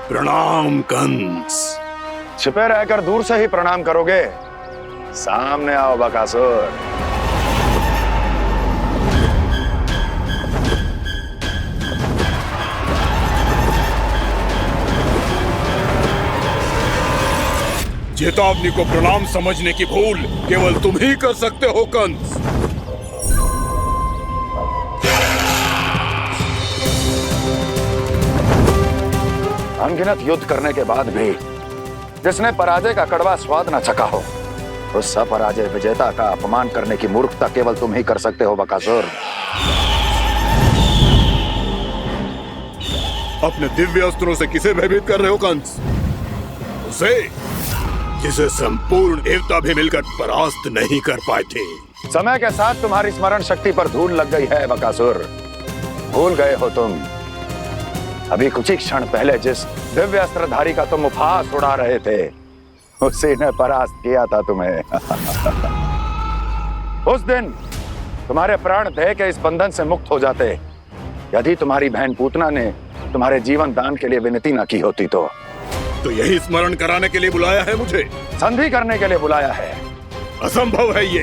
प्रणाम कंस। छिपे रहकर दूर से ही प्रणाम करोगे? सामने आओ बकासुर। चेतावनी को प्रणाम समझने की भूल केवल तुम ही कर सकते हो कंस। अनगिनत युद्ध करने के बाद भी जिसने पराजय का कड़वा स्वाद न चखा हो, उस अपराजय विजेता का अपमान करने की मूर्खता केवल तुम ही कर सकते हो बकासुर। अपने दिव्य अस्त्रों से किसे भयभीत कर रहे हो कंस? उसे जिसे संपूर्ण देवता भी मिलकर परास्त नहीं कर पाए थे। समय के साथ तुम्हारी स्मरण शक्ति पर धूल लग गई है बकासुर। भूल गए हो तुम अभी कुछ ही क्षण पहले जिस दिव्य अस्त्रधारी का तुम उपहास उड़ा रहे थे, उसी ने परास्त किया था तुम्हें। उस दिन तुम्हारे प्राण देह के इस बंधन से मुक्त हो जाते यदि तुम्हारी बहन पूतना ने तुम्हारे जीवन दान के लिए विनती न की होती तो यही स्मरण कराने के लिए बुलाया है मुझे? संधि करने के लिए बुलाया है। असंभव है ये।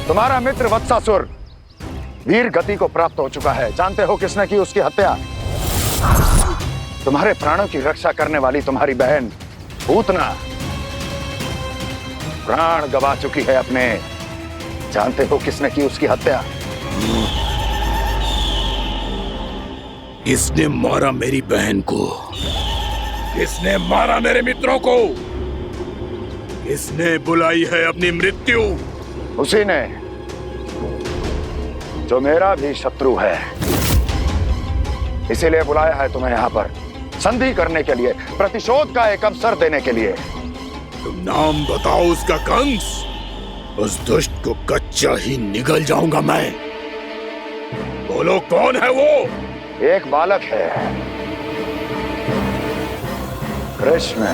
तुम्हारा मित्र वत्सासुर वीर गति को प्राप्त हो चुका है। जानते हो किसने की उसकी हत्या? तुम्हारे प्राणों की रक्षा करने वाली तुम्हारी बहन पूतना प्राण गवा चुकी है अपने। जानते हो किसने की उसकी हत्या? किसने मारा मेरी बहन को? किसने मारा मेरे मित्रों को? किसने बुलाई है अपनी मृत्यु? उसी ने जो मेरा भी शत्रु है। इसीलिए बुलाया है तुम्हें यहाँ पर संधि करने के लिए, प्रतिशोध का एक अवसर देने के लिए। तुम नाम बताओ उसका कंस। उस दुष्ट को कच्चा ही निगल जाऊंगा मैं। बोलो कौन है वो? एक बालक है, कृष्ण।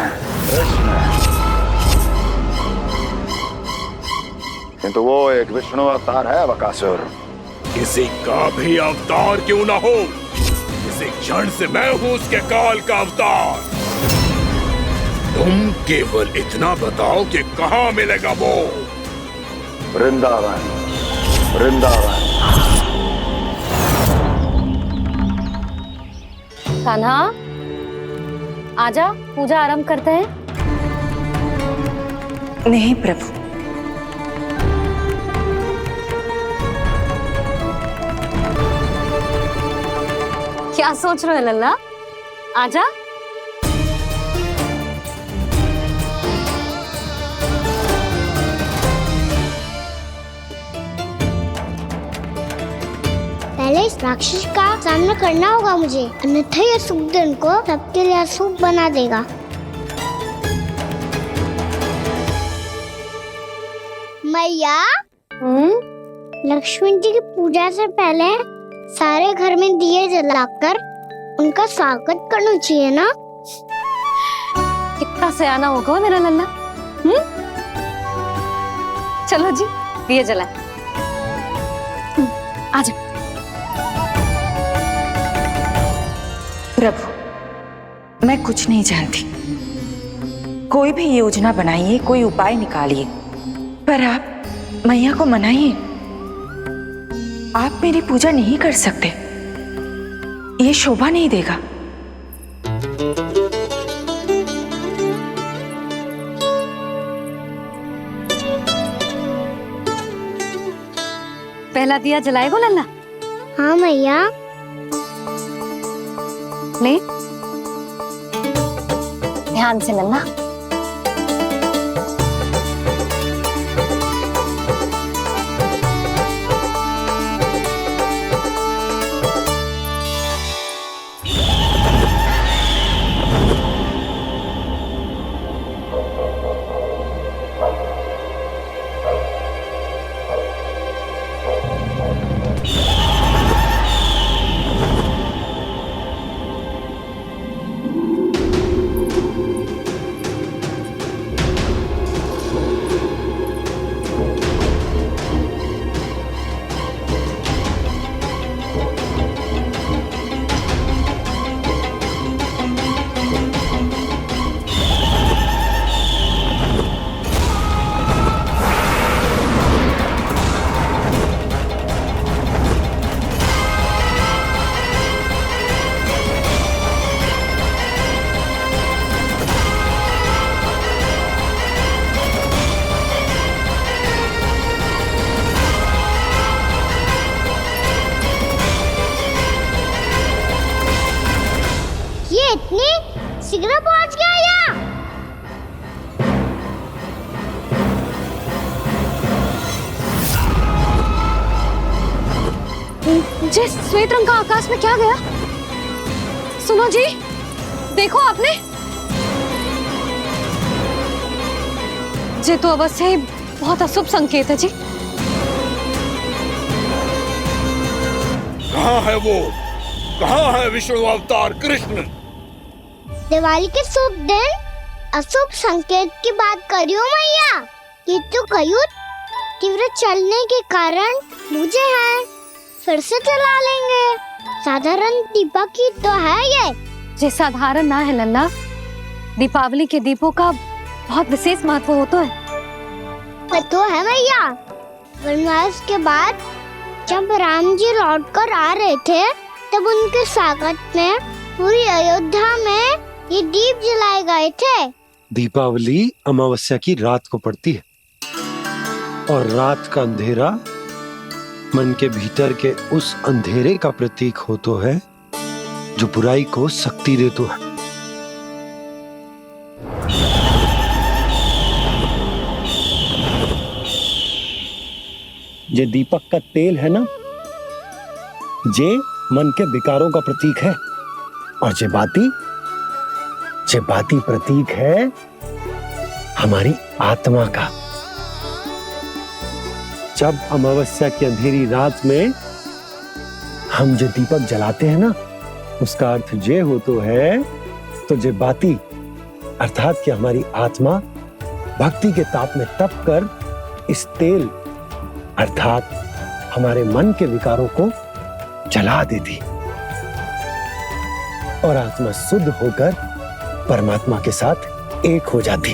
किंतु वो एक विष्णु अवतार है बकासुर। किसी का भी अवतार क्यों ना हो, किसी क्षण से मैं हूं उसके काल का अवतार। तुम केवल इतना बताओ कि कहां मिलेगा वो? वृंदावन। कान्हा, आजा, पूजा आरंभ करते हैं। नहीं प्रभु, क्या सोच रहे हो लल्ला? आजा। पहले इस राक्षस का सामना करना होगा मुझे, अन्यथा यह शुभ दिन को सबके लिए अशुभ बना देगा। मैया, लक्ष्मी जी की पूजा से पहले सारे घर में दिए जलाकर उनका स्वागत करना चाहिए ना? कितना सयाना होगा मेरा लल्ला। चलो जी, दिए जलाए। आजा। प्रभु, मैं कुछ नहीं जानती। कोई भी योजना बनाइए, कोई उपाय निकालिए, पर आप मैया को मनाइए। आप मेरी पूजा नहीं कर सकते, ये शोभा नहीं देगा। पहला दिया जलाएगो लल्ला? हाँ मैया। ले, ध्यान से लल्ला। ये इतनी शीघ्र पहुंच गया यहाँ? जी, श्वेत रंग का आकाश में क्या गया? सुनो जी, देखो आपने। ये तो अवश्य ही बहुत अशुभ संकेत है जी। कहाँ है वो? कहाँ है विष्णु अवतार कृष्ण? दिवाली के शुभ दिन अशुभ संकेत की बात करियो मैया। ये तो कयूर तीव्र चलने के कारण मुझे है, फिर से चला लेंगे। साधारण दीपक ही तो है ये साधारण ना है लल्ला। दीपावली के दीपों का बहुत विशेष महत्व होता है। तो है मैया। वनवास के बाद जब राम जी लौटकर आ रहे थे तब उनके स्वागत में पूरी अयोध्या में ये दीप जलाए गए थे। दीपावली अमावस्या की रात को पड़ती है और रात का अंधेरा मन के भीतर के उस अंधेरे का प्रतीक होता है जो बुराई को शक्ति देता है। ये दीपक का तेल है ना, जे मन के विकारों का प्रतीक है। और जे बाती प्रतीक है हमारी आत्मा का। जब अमावस्या की अंधेरी रात में हम जो दीपक जलाते हैं ना, उसका अर्थ ये हो तो है, तो जे बाती अर्थात कि हमारी आत्मा भक्ति के ताप में तप कर इस तेल अर्थात हमारे मन के विकारों को जला देती और आत्मा शुद्ध होकर परमात्मा के साथ एक हो जाती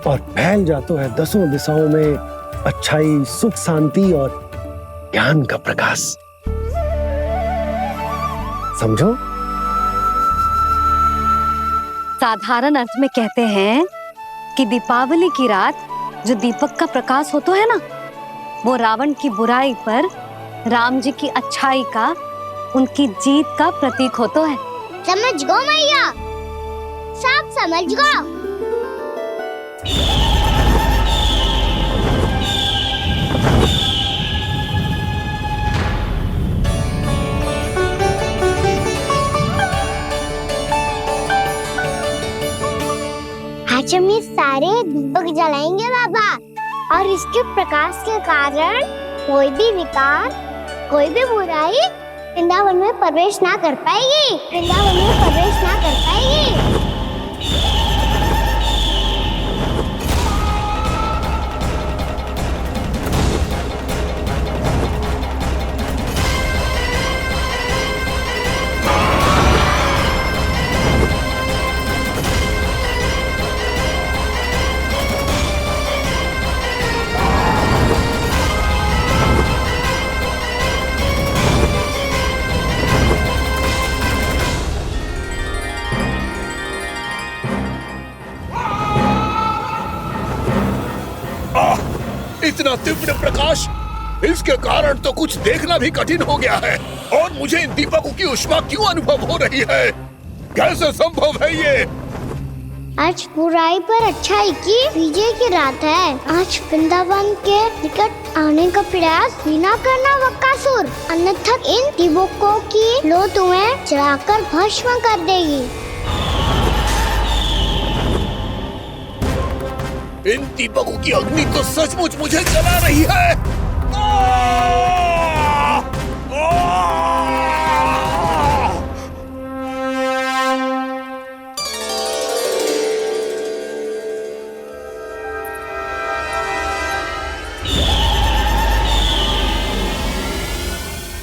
और फैल जाता है दसों दिशाओं में अच्छाई, सुख, शांति और ज्ञान का प्रकाश। समझो? साधारण अर्थ में कहते हैं कि दीपावली की रात जो दीपक का प्रकाश होता है ना, वो रावण की बुराई पर राम जी की अच्छाई का, उनकी जीत का प्रतीक होता है। समझ गो मैया, सब समझ गो। आज हम ये सारे दीपक जलाएंगे बाबा, और इसके प्रकाश के कारण कोई भी विकार, कोई भी बुराई वृंदावन में प्रवेश ना कर पाएगी, वृंदावन में प्रवेश ना कर पाएगी। इतना तीव्र प्रकाश, इसके कारण तो कुछ देखना भी कठिन हो गया है। और मुझे इन दीपकों की उष्मा क्यों अनुभव हो रही है? कैसे संभव है ये? आज बुराई पर अच्छाई की विजय की रात है। आज वृंदावन के निकट आने का प्रयास भी ना करना बकासुर, अन्यथा इन दीपकों की लो तुम्हें जलाकर भस्म कर देगी। इन दीपकों की अग्नि तो सचमुच मुझे जला रही है।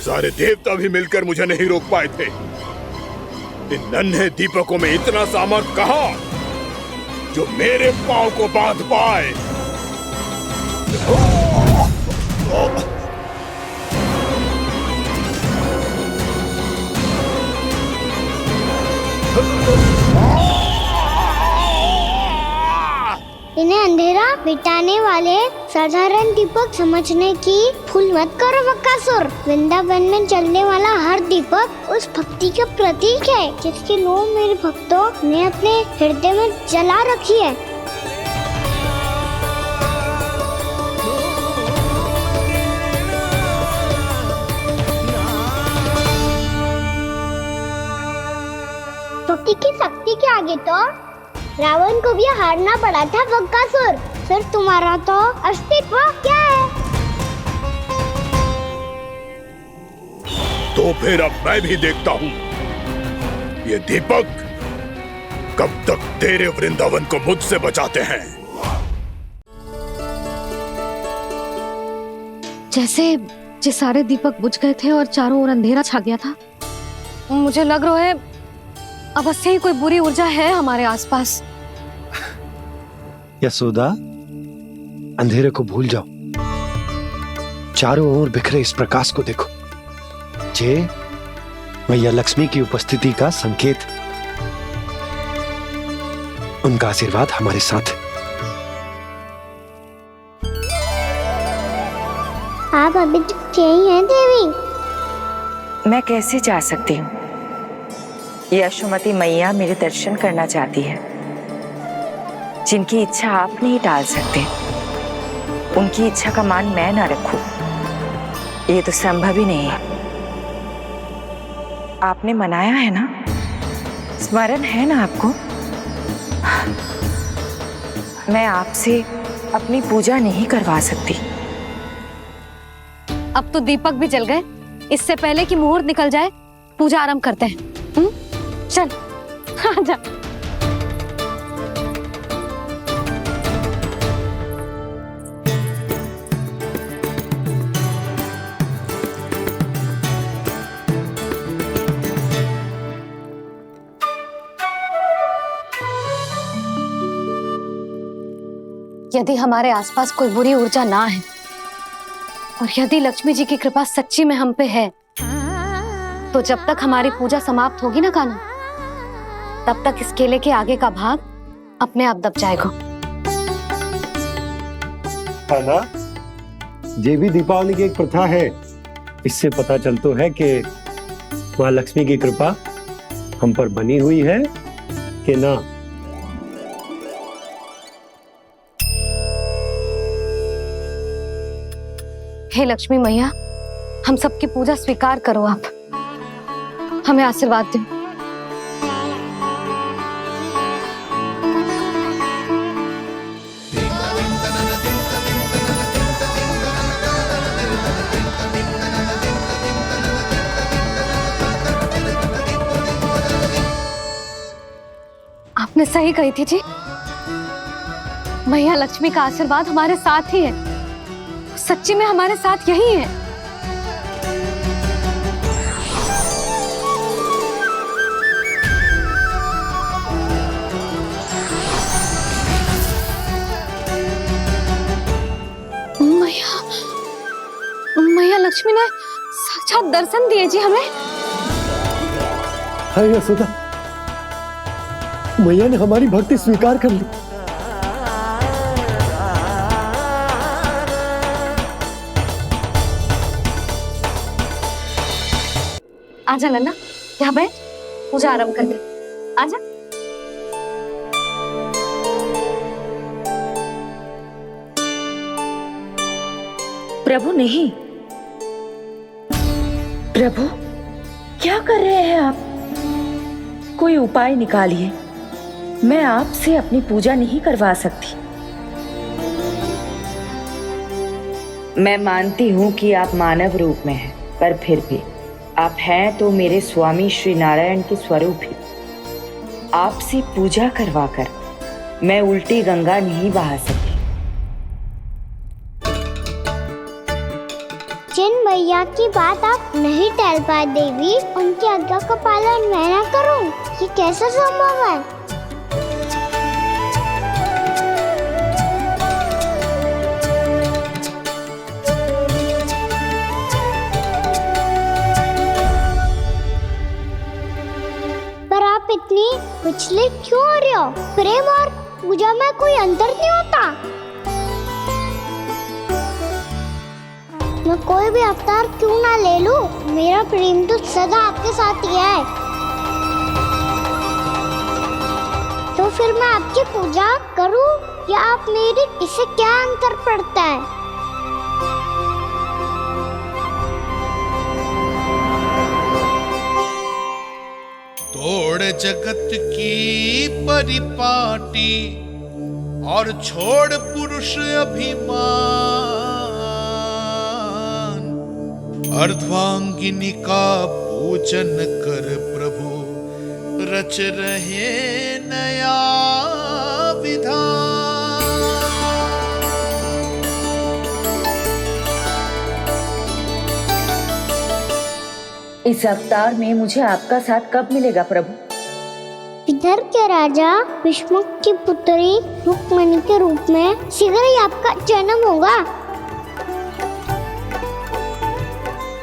सारे देवता भी मिलकर मुझे नहीं रोक पाए थे। इन नन्हे दीपकों में इतना सामर्थ्य कहां जो मेरे पांव को बांध पाए। इन्हें अंधेरा मिटाने वाले साधारण दीपक समझने की भूल मत करो बकासुर। वृंदावन में जलने वाला हर दीपक दीपक उस भक्ति का प्रतीक है जिसकी लो मेरे भक्तों ने अपने हृदय में जला रखी है। भक्ति की शक्ति के आगे तो रावण को भी हारना पड़ा था बकासुर। फिर तुम्हारा तो अस्तित्व क्या है? तो फिर अब मैं भी देखता हूँ ये दीपक कब तक तेरे वृंदावन को मुझसे बचाते हैं। जैसे सारे दीपक बुझ गए थे और चारों ओर अंधेरा छा गया था, मुझे लग रहा है अवश्य ही कोई बुरी ऊर्जा है हमारे आसपास। यशोदा, अंधेरे को भूल जाओ, चारों ओर बिखरे इस प्रकाश को देखो। ये मैया लक्ष्मी की उपस्थिति का संकेत, उनका आशीर्वाद हमारे साथ है। आप अभी तक यही हैं देवी? मैं कैसे जा सकती हूँ? यशोमती मैया मेरे दर्शन करना चाहती है। जिनकी इच्छा आप नहीं टाल सकते, उनकी इच्छा का मान मैं ना रखूं, ये तो संभव ही नहीं है। आपने मनाया है ना, स्मरण है ना आपको? मैं आपसे अपनी पूजा नहीं करवा सकती। अब तो दीपक भी जल गए, इससे पहले कि मुहूर्त निकल जाए पूजा आरंभ करते हैं। चल आजा। यदि हमारे आसपास कोई बुरी ऊर्जा ना है और यदि लक्ष्मी जी की कृपा सच्ची में हम पे है, तो जब तक हमारी पूजा समाप्त होगी ना कान्हा, तब तक इस केले के आगे का भाग अपने आप दब जाएगा। कान्हा, ये भी दीपावली की एक प्रथा है। इससे पता चलता है कि माँ लक्ष्मी की कृपा हम पर बनी हुई है कि ना। हे लक्ष्मी मैया, हम सबकी पूजा स्वीकार करो, आप हमें आशीर्वाद दो। आपने सही कही थी जी, मैया लक्ष्मी का आशीर्वाद हमारे साथ ही है, सच्ची में हमारे साथ यही है। मैया लक्ष्मी ने साक्षात दर्शन दिए जी हमें। हाय यशोदा, मैया ने हमारी भक्ति स्वीकार कर ली। आजा नन्ना, यहाँ बैठ, पूजा आरंभ कर दे। आजा। प्रभु नहीं, प्रभु क्या कर रहे हैं आप? कोई उपाय निकालिए, मैं आपसे अपनी पूजा नहीं करवा सकती। मैं मानती हूँ कि आप मानव रूप में हैं, पर फिर भी आप हैं तो मेरे स्वामी श्री नारायण के स्वरूप ही। आपसे पूजा करवाकर मैं उल्टी गंगा नहीं बहा सकती। जिन मैया की बात आप नहीं टाल पाए देवी, उनकी आज्ञा का पालन मैं ना करूं, ये कैसा संभव है? पर आप इतनी विचलित क्यों हो रहे हो? प्रेम और पूजा में कोई अंतर नहीं होता। मैं कोई भी अवतार क्यों ना ले लूं, मेरा प्रेम तो सदा आपके साथ ही है। तो फिर मैं आपकी पूजा करूं या आप मेरी, इससे क्या अंतर पड़ता है? तोड़ जगत की परिपाटी और छोड़ पुरुष अभिमान, अर्धांगिनी का पूजन कर प्रभु रच रहे नया विधान। इस अवतार में मुझे आपका साथ कब मिलेगा प्रभु? विदर्भ के राजा विष्णुक की पुत्री रुक्मणी के रूप में शीघ्र ही आपका जन्म होगा।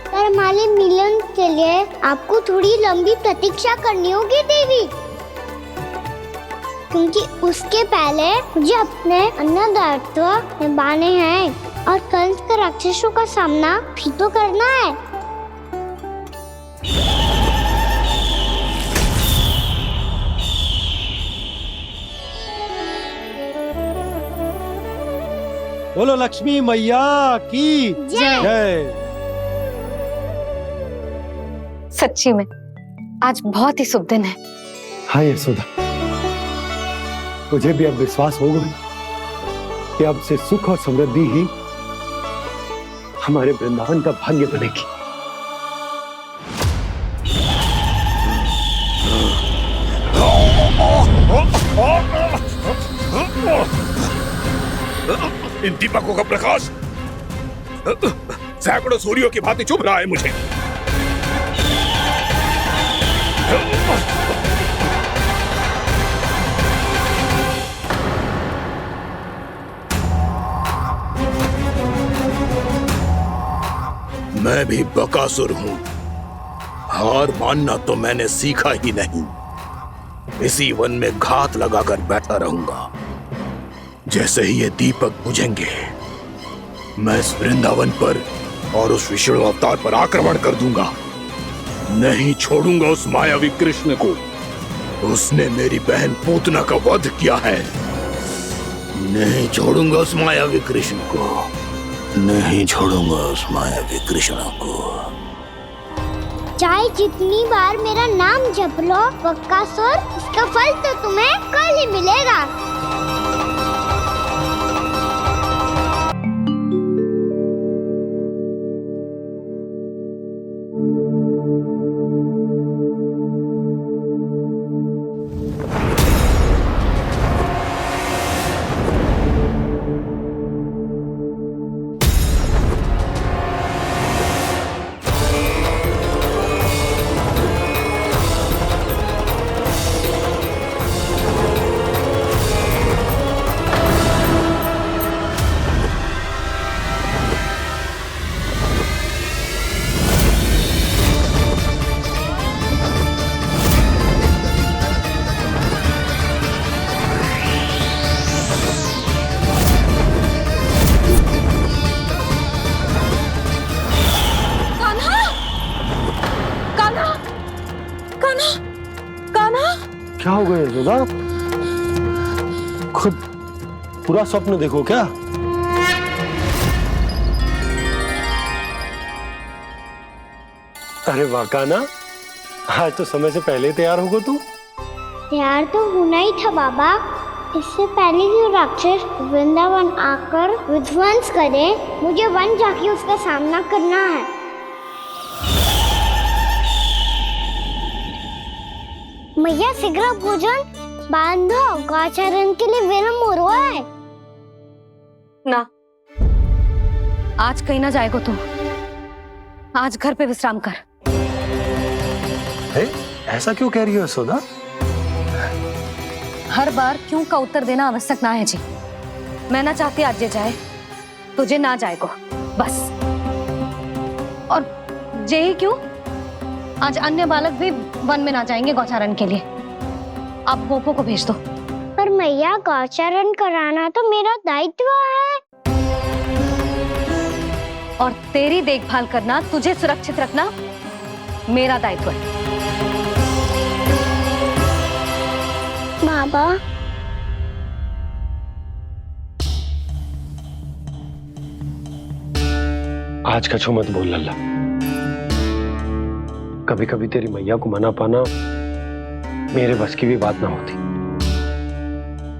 पर हमारे मिलन के लिए आपको थोड़ी लंबी प्रतीक्षा करनी होगी देवी, क्योंकि उसके पहले मुझे अपने अन्य दायित्व निभाने हैं और कंस के राक्षसों का सामना भी तो करना है। बोलो लक्ष्मी मैया की जय। सच्ची में आज बहुत ही शुभ दिन है। हाँ यशोदा, मुझे भी अब विश्वास हो गया कि अब से सुख और समृद्धि ही हमारे वृंदावन का भाग्य बनेगी। इन दीपकों का प्रकाश सैकड़ों सूर्यों की भांति चुभ रहा है मुझे। मैं भी बकासुर हूं, हार मानना तो मैंने सीखा ही नहीं। इसी वन में घात लगाकर बैठा रहूंगा। जैसे ही ये दीपक बुझेंगे, मैं इस वृंदावन पर और उस विष्णु अवतार पर आक्रमण कर दूंगा। नहीं छोड़ूंगा उस मायावी कृष्ण को। उसने मेरी बहन पूतना का वध किया है। नहीं छोड़ूंगा उस मायावी कृष्ण को। नहीं छोड़ूंगा उस मायावी कृष्ण को। चाहे जितनी बार मेरा नाम जप लो बकासुर, इसका फल तो तुम्हें कल ही मिलेगा। क्या हो गया यशोदा? खुद पूरा स्वप्न देखो क्या? अरे वाह कान्हा, आज तो समय से पहले ही तैयार होगा तू। तैयार तो होना ही था बाबा। इससे पहले कि राक्षस वृंदावन आकर विध्वंस करे, मुझे वन जाके उसका सामना करना है। मैया शीघ्र भोजन बांधो, गौचरण के लिए विलंब हो रहा है। ना, आज कहीं ना जाएगा तू। आज घर पे विश्राम कर। ऐसा क्यों कह रही हो यशोदा? हर बार क्यों का उत्तर देना आवश्यक ना है जी। मैं ना चाहती आज ये जाए, तुझे ना जाएगा बस। और जे ही क्यों, आज अन्य बालक भी वन में ना जाएंगे गौचारण के लिए। अब पोपो को भेज दो। पर मैया गौचरण कराना तो मेरा दायित्व है। और तेरी देखभाल करना, तुझे सुरक्षित रखना मेरा दायित्व है। बाबा, आज कछु मत बोल लल्ला। कभी कभी तेरी मैया को मना पाना मेरे बस की भी बात ना होती।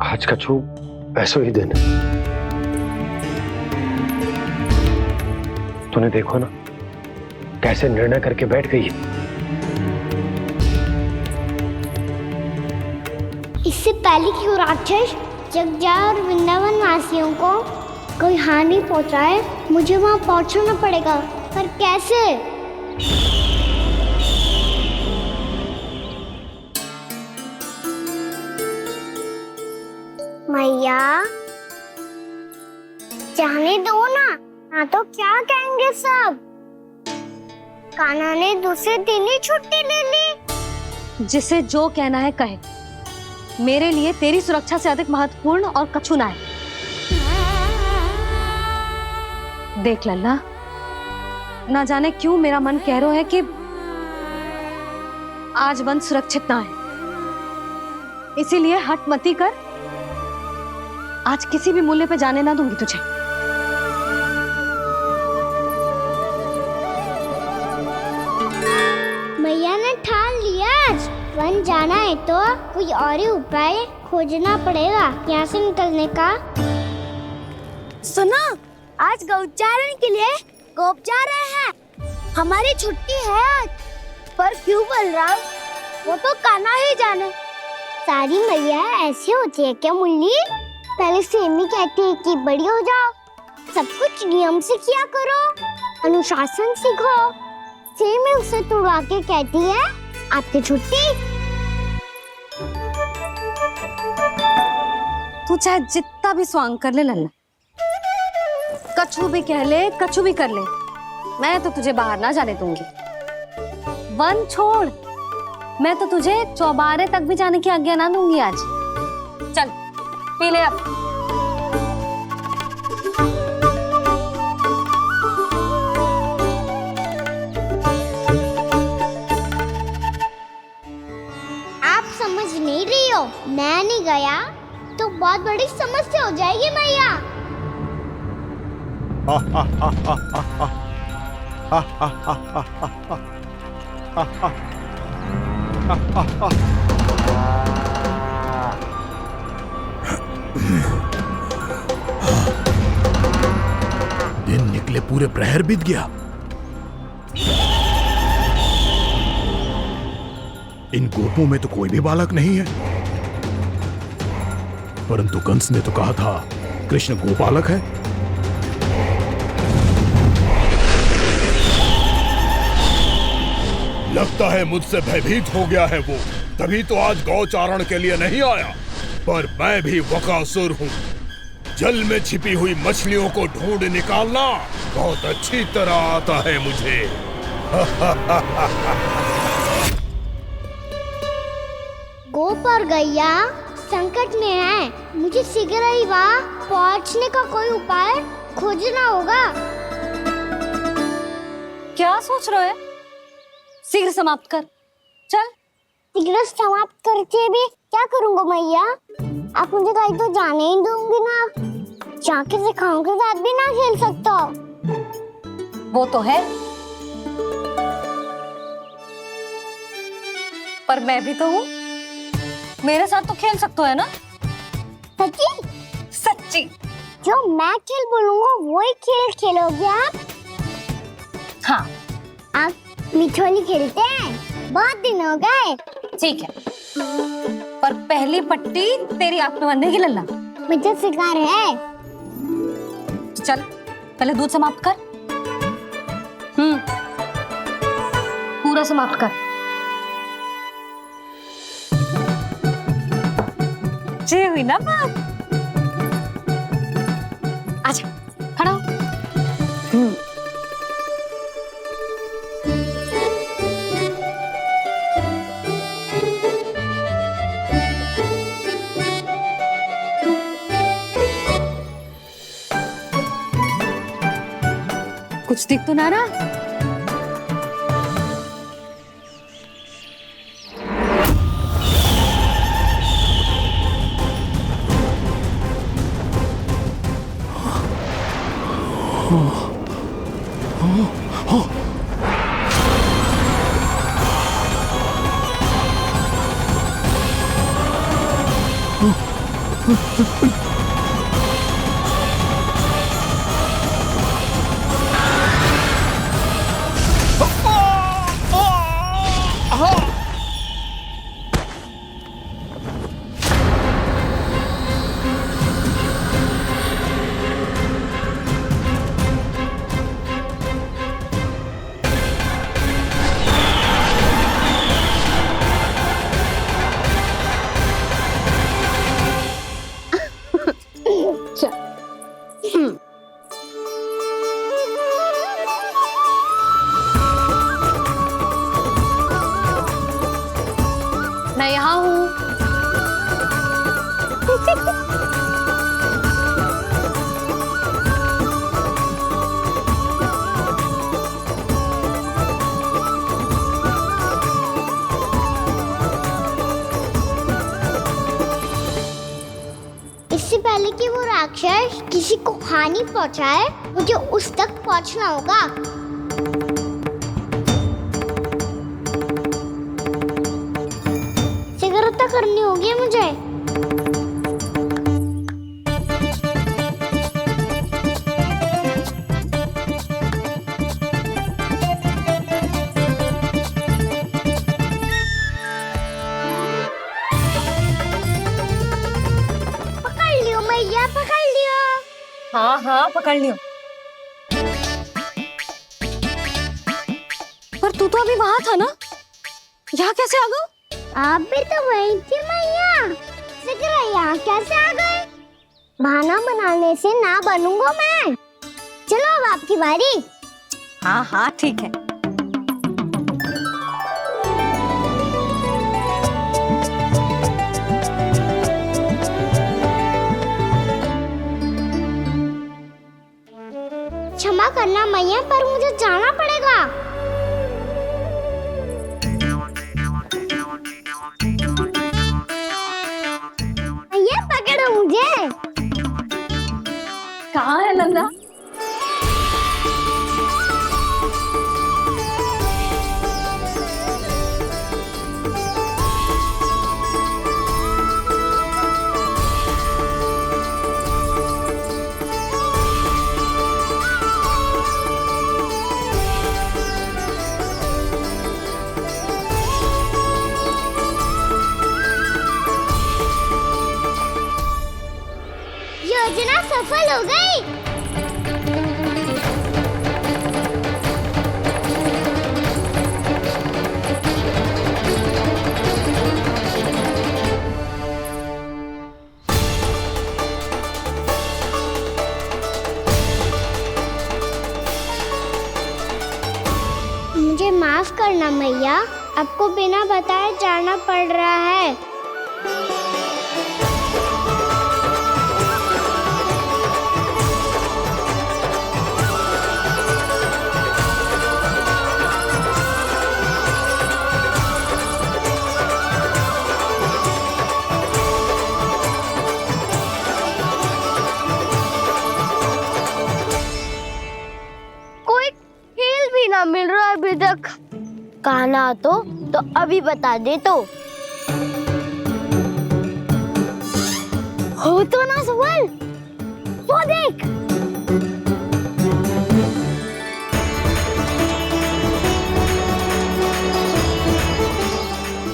आज कछु ऐसो ही दिन है। तूने देखो ना कैसे निर्णय करके बैठ गई है। इससे पहले कि वो राक्षस जगजा और वृंदावन वासियों को कोई हानि पहुंचाए, मुझे वहां पहुंचना पड़ेगा। पर कैसे? मैया, जाने दो ना, हाँ तो क्या कहेंगे सब? कान्हा ने दूसरे दिन ही छुट्टी ले ली। जिसे जो कहना है कहे, मेरे लिए तेरी सुरक्षा से अधिक महत्वपूर्ण और कछु ना है। देख लल्ला, ना जाने क्यों मेरा मन कह रहा है कि आज वन सुरक्षित ना है, इसीलिए हट मती कर। आज किसी भी मूल्य पे जाने ना दूंगी तुझे। मैया ने ठान लिया, आज वन जाना है तो कोई और ही उपाय खोजना पड़ेगा यहाँ से निकलने का। सुनो, आज गौचारण के लिए गोप जा रहे हैं। हमारी छुट्टी है आज। पर क्यों बलराम? वो तो कान्हा ही जाने। सारी मैया ऐसी होती है क्या मुन्नी? पहले सेमी कहती है कि बड़ी हो जाओ, सब कुछ नियम से किया करो, अनुशासन सीखो। सेमी उसे तुड़वा के कहती है आपकी छुट्टी। तू चाहे जितना भी स्वांग कर ले लल्ला, कछु भी कह ले, कछु भी कर ले, मैं तो तुझे बाहर ना जाने दूंगी। वन छोड़, मैं तो तुझे चौबारे तक भी जाने की आज्ञा ना दूंगी आज। चल पी ले अब। आप समझ नहीं रही हो, मैं नहीं गया तो बहुत बड़ी समस्या हो जाएगी मैया। दिन निकले पूरे प्रहर बीत गया। इन गोपों में तो कोई भी बालक नहीं है, परंतु कंस ने तो कहा था कृष्ण गोपालक है। लगता है मुझसे भयभीत हो गया है वो, तभी तो आज गौचारण के लिए नहीं आया। पर मैं भी बकासुर हूँ, जल में छिपी हुई मछलियों को ढूंढ निकालना बहुत अच्छी तरह आता है मुझे। गोप और गैया संकट में है, मुझे शीघ्र ही वहाँ पहुँचने का कोई उपाय खोजना होगा। क्या सोच रहे हो? शीघ्र समाप्त कर, चल। शीघ्र समाप्त करके भी क्या करूँगा मैया? आप मुझे कहीं तो जाने ही दूंगी ना, जाके सिखाओं के साथ भी ना खेल सकता। वो तो है, पर मैं भी तो हूँ, मेरे साथ तो खेल सकते हो है ना? सच्ची? सच्ची। जो मैं खेल बोलूँगा वही खेल खेलोगे आप? हाँ। आप मिठोली खेलते हैं? बहुत दिन हो गए। ठीक है, पर पहली पट्टी तेरी आंख में बंधेगी लल्ला। मुझे शिकार है। चल पहले दूध समाप्त कर। पूरा समाप्त कर। ये हुई ना बात। आजा, खड़ा हो। कुछ दिख तो ना रहा। मैं यहाँ हूँ। इससे पहले कि वो राक्षस किसी को हानि पहुंचाए, मुझे उस तक पहुंचना होगा। सिगरता करनी होगी मुझे। पकड़ लियो मैया, पकड़ लियो। हाँ हाँ पकड़ लियो। पर तू तो अभी वहां था ना, यहाँ कैसे आ गया? आप भी तो वही थी मैया। सिगरा यहाँ कैसे आ गए? बहाना बनाने से ना बनूंगा मैं। चलो अब आपकी बारी। हाँ हाँ ठीक है। क्षमा करना मैया, पर मुझे जाना पड़ेगा। मैया पकड़ो मुझे। कहाँ है नंदा? योजना सफल हो गई। मुझे माफ करना मैया, आपको बिना बताए जाना पड़ रहा है। कोई खेल भी ना मिल रहा है अभी तक। कहना तो अभी बता दे तो। हो तो ना सवाल, वो देख।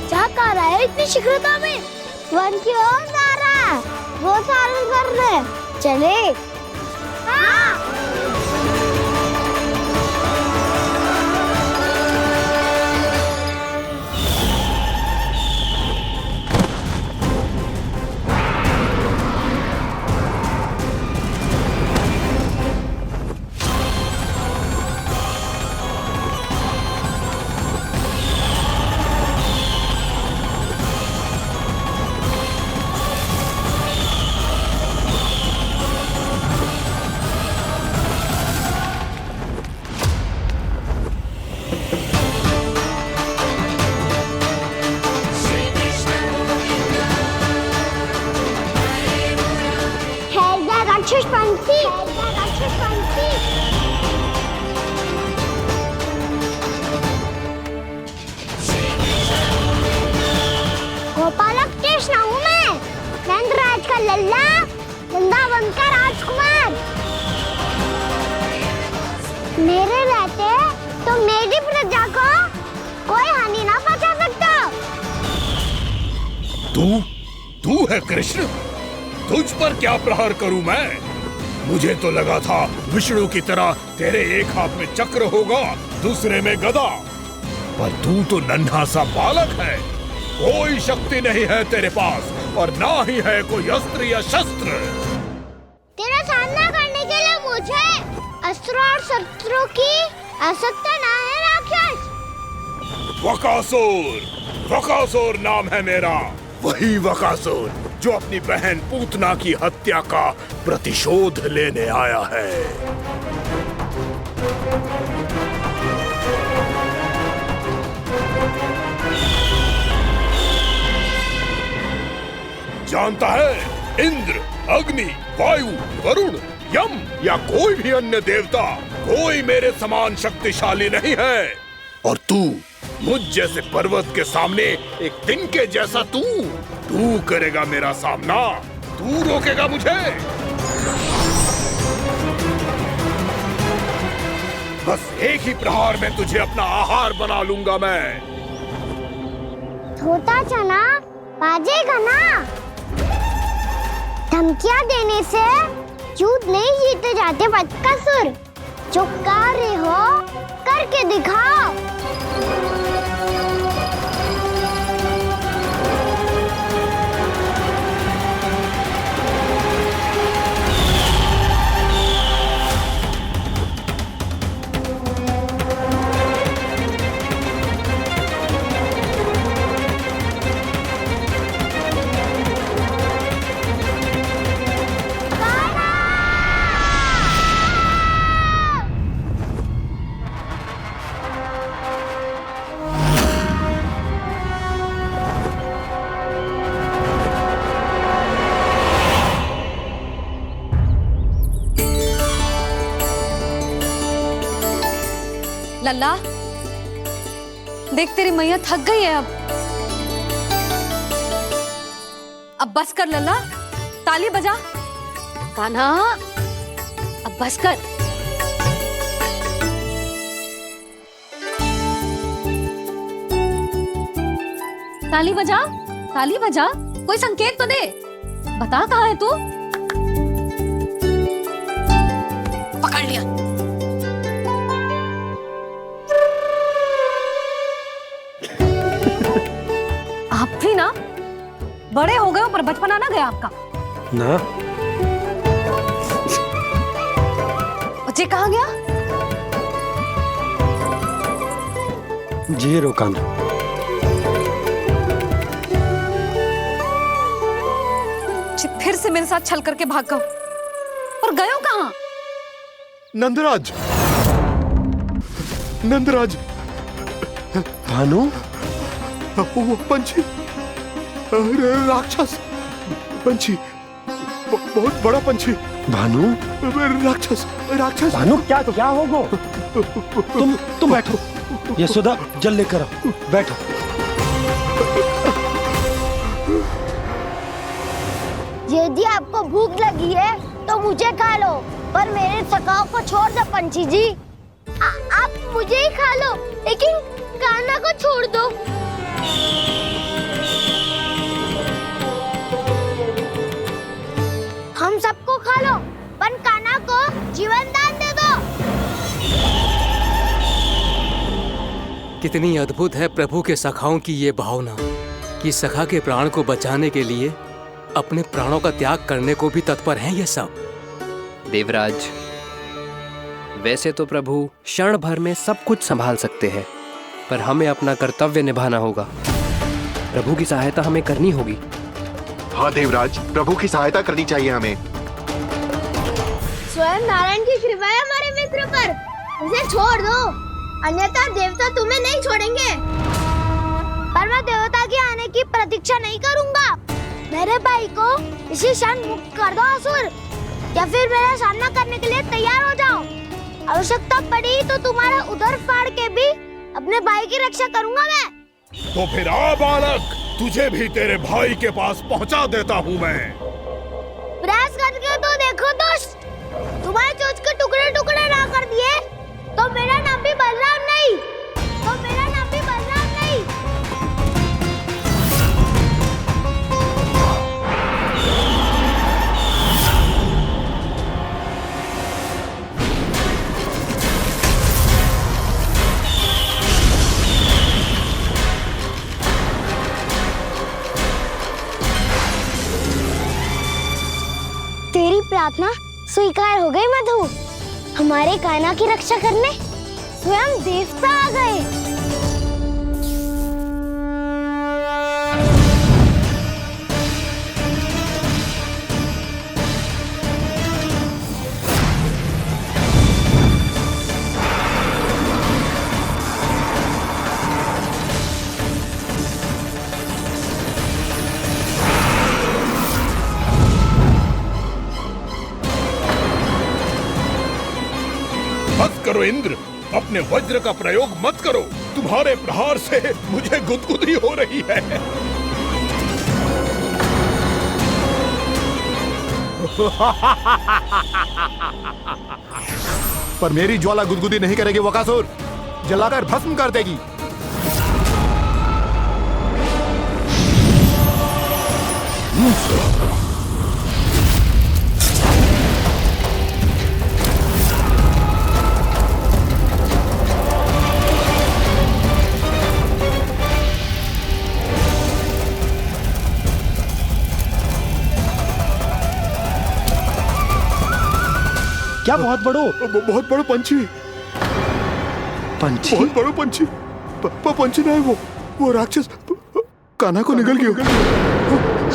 क्या कर रहा है इतनी शीघ्रता में? वन की ओर जा रहा है, वो चालू कर रहे। चले। हाँ। तू है कृष्ण? तुझ पर क्या प्रहार करूं मैं? मुझे तो लगा था विष्णु की तरह तेरे एक हाथ में चक्र होगा, दूसरे में गदा, पर तू तो नन्हा सा बालक है। कोई शक्ति नहीं है तेरे पास और ना ही है कोई अस्त्र या शस्त्र। तेरा सामना करने के लिए मुझे अस्त्र और शस्त्रों की आवश्यकता ना है राक्षस। वकासुर नाम है मेरा, वही वकासुर जो अपनी बहन पूतना की हत्या का प्रतिशोध लेने आया है। जानता है, इंद्र, अग्नि, वायु, वरुण, यम या कोई भी अन्य देवता, कोई मेरे समान शक्तिशाली नहीं है। और तू, मुझ जैसे पर्वत के सामने एक तिनके जैसा तू करेगा मेरा सामना? तू रोकेगा मुझे? बस एक ही प्रहार में तुझे अपना आहार बना लूंगा मैं। छोटा चना बाजेगा ना। धमकियां देने से युद्ध नहीं जीते जाते बकासुर। जो कार्य हो करके दिखाओ। लल्ला, देख तेरी मैया थक गई है अब बस कर लल्ला, ताली बजा। कान्हा, अब बस कर। ताली बजा, ताली बजा, कोई संकेत तो दे। बता कहाँ है तू? पकड़ लिया। आप भी ना बड़े हो गए हो पर बचपना ना गया आपका ना। बच्चे कहाँ गया? जी रोकान। फिर से मेरे साथ छल करके भाग गए और गए हो कहाँ? नंदराज, नंदराज, भानु, वो पंछी, राक्षस पंछी, बहुत बड़ा पंछी। भानु, राक्षस, राक्षस। भानु, क्या होगा? तुम बैठो, यशोदा जल लेकर आओ, बैठो। यदि आपको भूख लगी है तो मुझे खा लो, पर मेरे सखाओं को छोड़ दो पंछी जी। आप मुझे ही खा लो, लेकिन कान्हा को छोड़ दो। हम सबको खा लो, पर कान्हा को जीवन दान दे दो। कितनी अद्भुत है प्रभु के सखाओं की ये भावना कि सखा के प्राण को बचाने के लिए अपने प्राणों का त्याग करने को भी तत्पर हैं ये सब। देवराज, वैसे तो प्रभु क्षण भर में सब कुछ संभाल सकते हैं, पर हमें अपना कर्तव्य निभाना होगा। प्रभु की सहायता हमें करनी होगी। हाँ देवराज, प्रभु की सहायता करनी चाहिए हमें। स्वयं नारायण की कृपा है हमारे मित्र पर, उसे छोड़ दो, अन्यथा देवता तुम्हें नहीं छोड़ेंगे। पर मैं देवता के आने की प्रतीक्षा नहीं करूंगा। मेरे भाई को इसी क्षण मुक्त कर दो असुर, या फिर मेरा सामना करने के लिए तैयार हो जाओ। आवश्यकता पड़ी तो तुम्हारा उधर फाड़ के भी अपने भाई की रक्षा करूंगा मैं। तो फिर आ बालक, तुझे भी तेरे भाई के पास पहुंचा देता हूँ मैं। प्रयास करके तो देखो दोस्त, तुम्हारे चोंच के टुकड़े टुकड़े ना कर दिए तो मेरा नाम भी बलराम नहीं, तो मेरा नाम भी बलराम नहीं। प्रार्थना स्वीकार हो गई मधु। हमारे कान्हा की रक्षा करने स्वयं देवता आ गए। मत करो इंद्र, अपने वज्र का प्रयोग मत करो। तुम्हारे प्रहार से मुझे गुदगुदी हो रही है। पर मेरी ज्वाला गुदगुदी नहीं करेगी बकासुर, जलाकर भस्म कर देगी। क्या बहुत बहुत बड़ो पंछी। पंछी? बहुत बड़ो पंछी। पंछी नहीं, वो राक्षस कान्हा को निगल गया।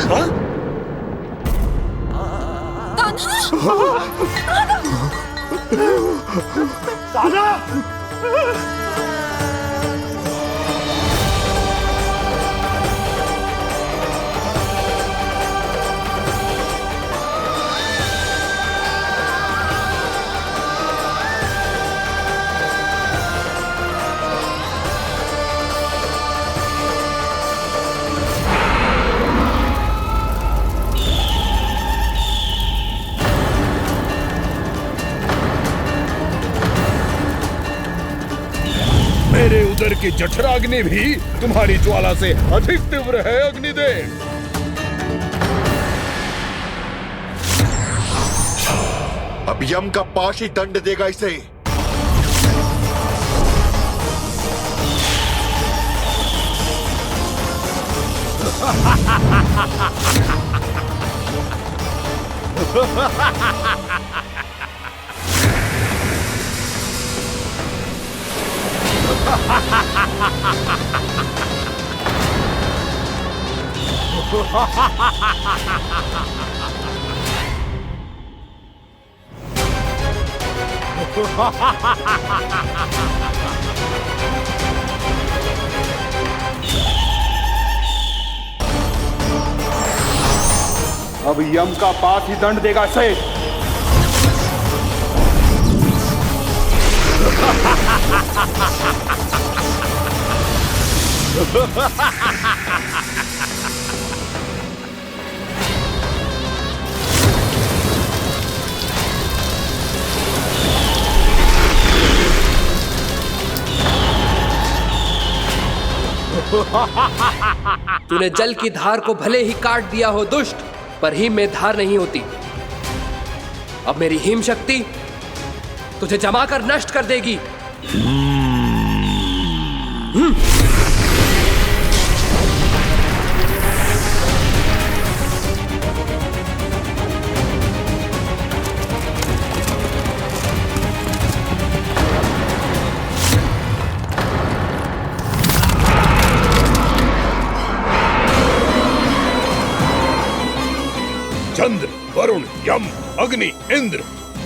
हाँ? मेरे उदर की जठराग्नि भी तुम्हारी ज्वाला से अधिक तीव्र है अग्निदेव। अब यम का पाश ही दंड देगा इसे। अब यम का पाश ही दंड देगा इसे। तूने जल की धार को भले ही काट दिया हो दुष्ट, पर हिम में धार नहीं होती। अब मेरी हिम शक्ति तुझे जमाकर नष्ट कर देगी। चंद्र, वरुण, यम, अग्नि, इंद्र,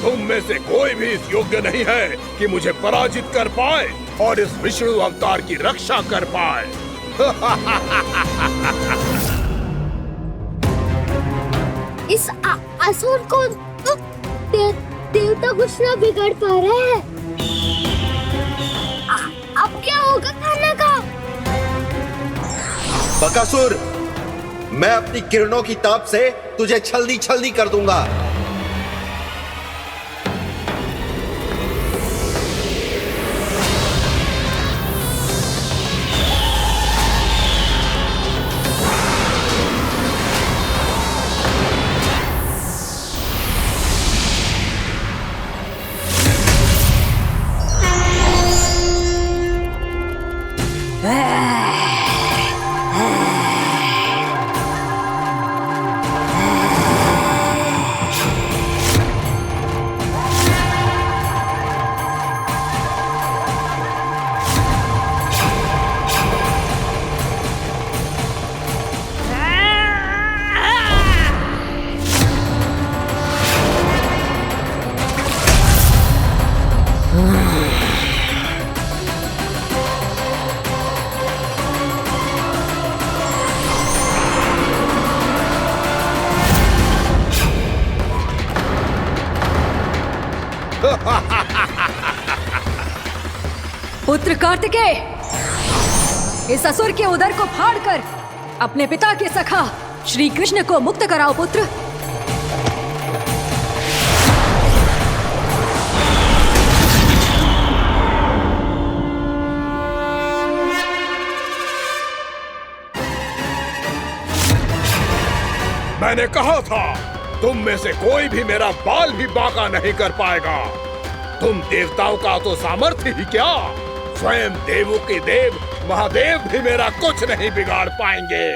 तुम में से कोई भी इस योग्य नहीं है कि मुझे पराजित कर पाए और इस विष्णु अवतार की रक्षा कर पाए। इस असुर को देवता कुछ ना बिगाड़ पा रहे हैं। अब क्या होगा कान्हा का? बकासुर, मैं अपनी किरणों की ताप से तुझे छलनी छलनी कर दूंगा। कार्तिकेय, इस असुर के उदर को फाड़कर अपने पिता के सखा श्री कृष्ण को मुक्त कराओ पुत्र। मैंने कहा था तुम में से कोई भी मेरा बाल भी बांका नहीं कर पाएगा। तुम देवताओं का तो सामर्थ्य ही क्या, स्वयं देवों के देव महादेव भी मेरा कुछ नहीं बिगाड़ पाएंगे।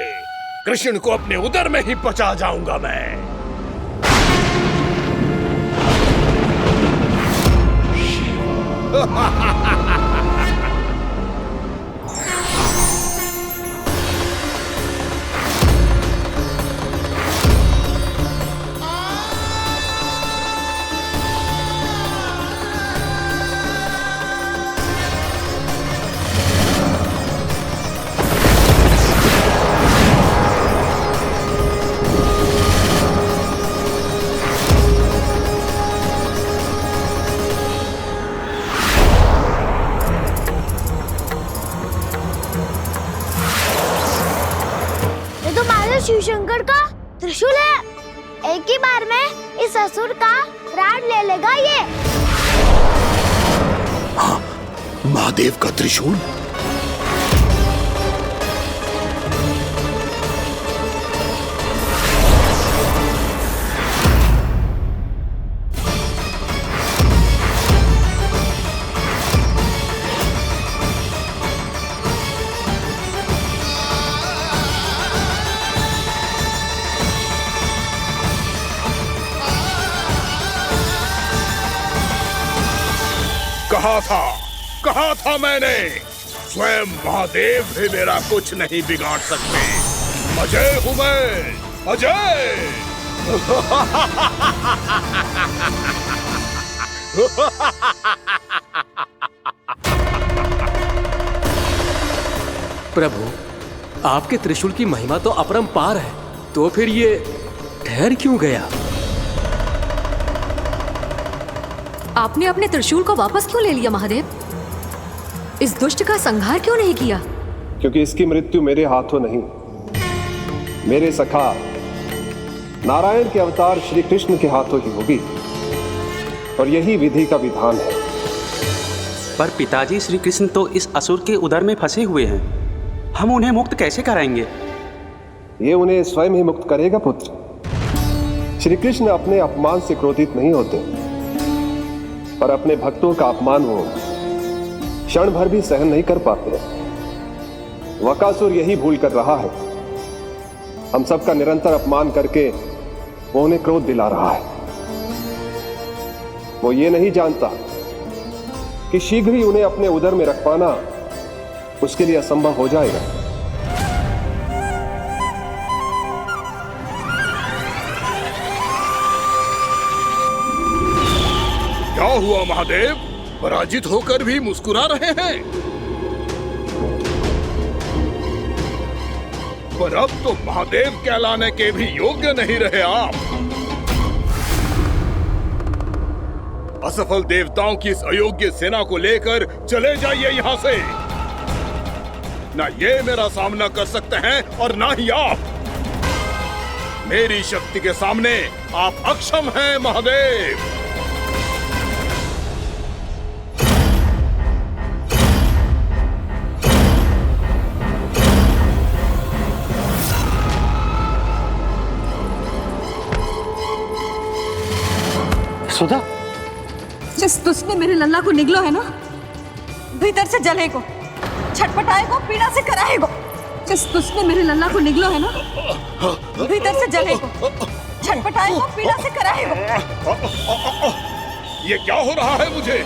कृष्ण को अपने उदर में ही पचा जाऊंगा मैं। शिव शंकर का त्रिशूल है। एक ही बार में इस असुर का प्राण ले लेगा ये। हाँ, महादेव का त्रिशूल। कहा था मैंने, स्वयं महादेव भी मेरा कुछ नहीं बिगाड़ सकते। अजय हूं मैं, अजय। प्रभु, आपके त्रिशूल की महिमा तो अपरंपार है, तो फिर ये ठहर क्यों गया? आपने अपने त्रिशूल को वापस क्यों ले लिया महादेव? इस दुष्ट का संहार क्यों नहीं किया? क्योंकि इसकी मृत्यु मेरे हाथों नहीं, मेरे सखा नारायण के अवतार श्री कृष्ण के हाथों ही होगी, और यही विधि का विधान है। पर पिताजी, श्री कृष्ण तो इस असुर के उदर में फंसे हुए हैं, हम उन्हें मुक्त कैसे कराएंगे? ये उन्हें स्वयं ही मुक्त करेगा पुत्र। श्री कृष्ण अपने अपमान से क्रोधित नहीं होते, पर अपने भक्तों का अपमान वो क्षण भर भी सहन नहीं कर पाते। वकासुर यही भूल कर रहा है, हम सबका निरंतर अपमान करके वो उन्हें क्रोध दिला रहा है। वो ये नहीं जानता कि शीघ्र ही उन्हें अपने उदर में रख पाना उसके लिए असंभव हो जाएगा। क्या हुआ महादेव, पराजित होकर भी मुस्कुरा रहे हैं? पर अब तो महादेव कहलाने के भी योग्य नहीं रहे आप। असफल देवताओं की इस अयोग्य सेना को लेकर चले जाइए यहाँ से। ना ये मेरा सामना कर सकते हैं और ना ही आप। मेरी शक्ति के सामने आप अक्षम हैं महादेव। सुधा, जिस दुष्ट ने मेरे लल्ला को निगलो है ना, भीतर से जलेगो, छटपटाएगो, पीड़ा से कराएगो। जिस दुष्ट ने मेरे लल्ला को निगलो है ना, भीतर से जलेगो, छटपटाएगो, पीड़ा से कराएगो। ये क्या हो रहा है मुझे?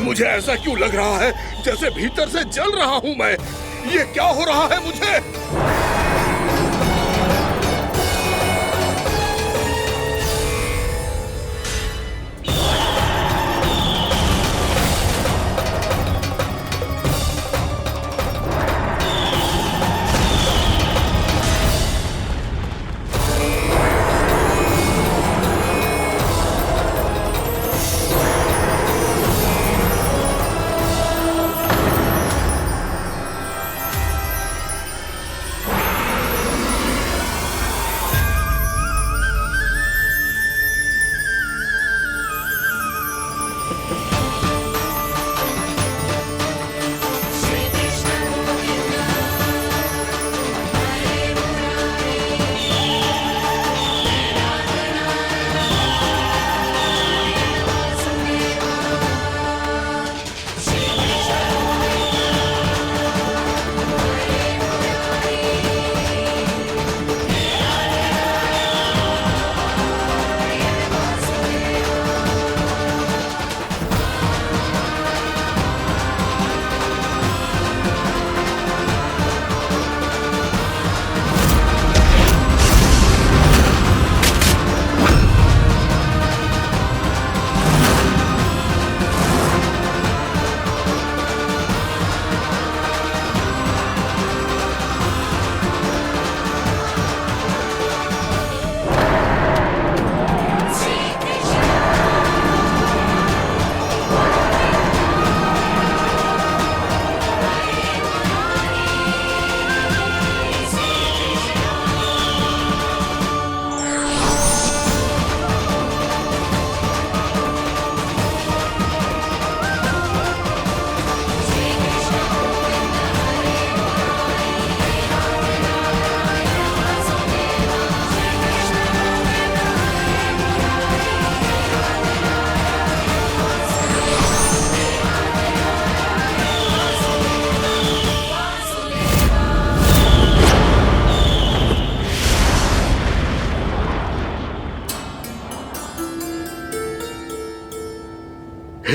मुझे ऐसा क्यों लग रहा है जैसे भीतर से जल रहा हूं मैं। ये क्या हो रहा है मुझे?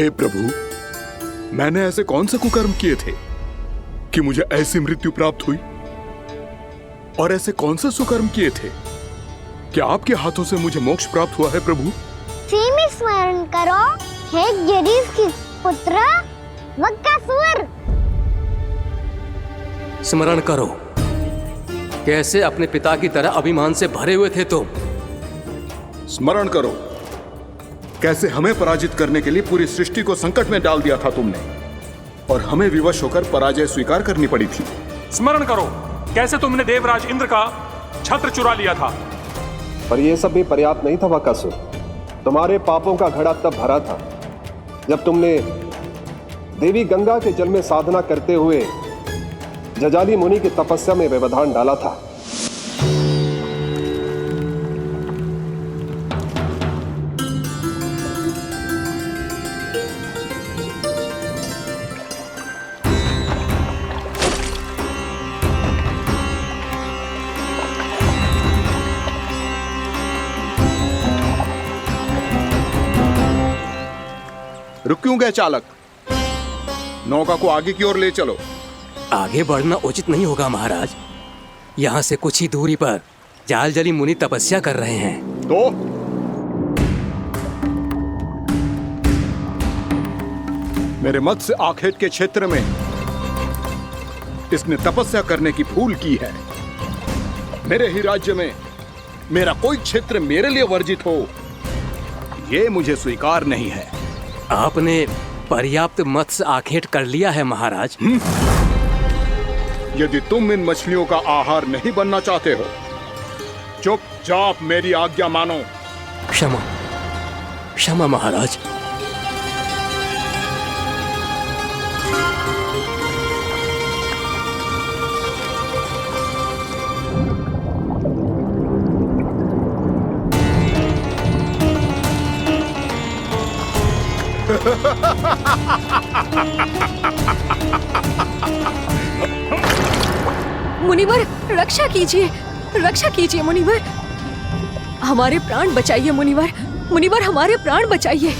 हे प्रभु, मैंने ऐसे कौन से कुकर्म किए थे कि मुझे ऐसी मृत्यु प्राप्त हुई? और ऐसे कौन से सुकर्म किए थे कि आपके हाथों से मुझे मोक्ष प्राप्त हुआ है प्रभु? में स्मरण करो, हे जरीफ की पुत्र बकासुर। स्मरण करो, कैसे अपने पिता की तरह अभिमान से भरे हुए थे तुम। स्मरण करो, कैसे हमें पराजित करने के लिए पूरी सृष्टि को संकट में डाल दिया था तुमने, और हमें विवश होकर पराजय स्वीकार करनी पड़ी थी। स्मरण करो, कैसे तुमने देवराज इंद्र का छत्र चुरा लिया था। पर यह सब भी पर्याप्त नहीं था बकासुर। तुम्हारे पापों का घड़ा तब भरा था जब तुमने देवी गंगा के जल में साधना करते हुए जजाली मुनि की तपस्या में व्यवधान डाला था। रुक क्यों गए चालक? नौका को आगे की ओर ले चलो। आगे बढ़ना उचित नहीं होगा महाराज। यहाँ से कुछ ही दूरी पर जालजली मुनि तपस्या कर रहे हैं। तो मेरे मत्स्य आखेट के क्षेत्र में इसने तपस्या करने की भूल की है। मेरे ही राज्य में मेरा कोई क्षेत्र मेरे लिए वर्जित हो, यह मुझे स्वीकार नहीं है। आपने पर्याप्त मत्स्य आखेट कर लिया है महाराज। यदि तुम इन मछलियों का आहार नहीं बनना चाहते हो, चुपचाप मेरी आज्ञा मानो। क्षमा, क्षमा महाराज। मुनिवर, रक्षा कीजिए, रक्षा कीजिए मुनिवर। हमारे प्राण बचाइए मुनिवर, मुनिवर हमारे प्राण बचाइए।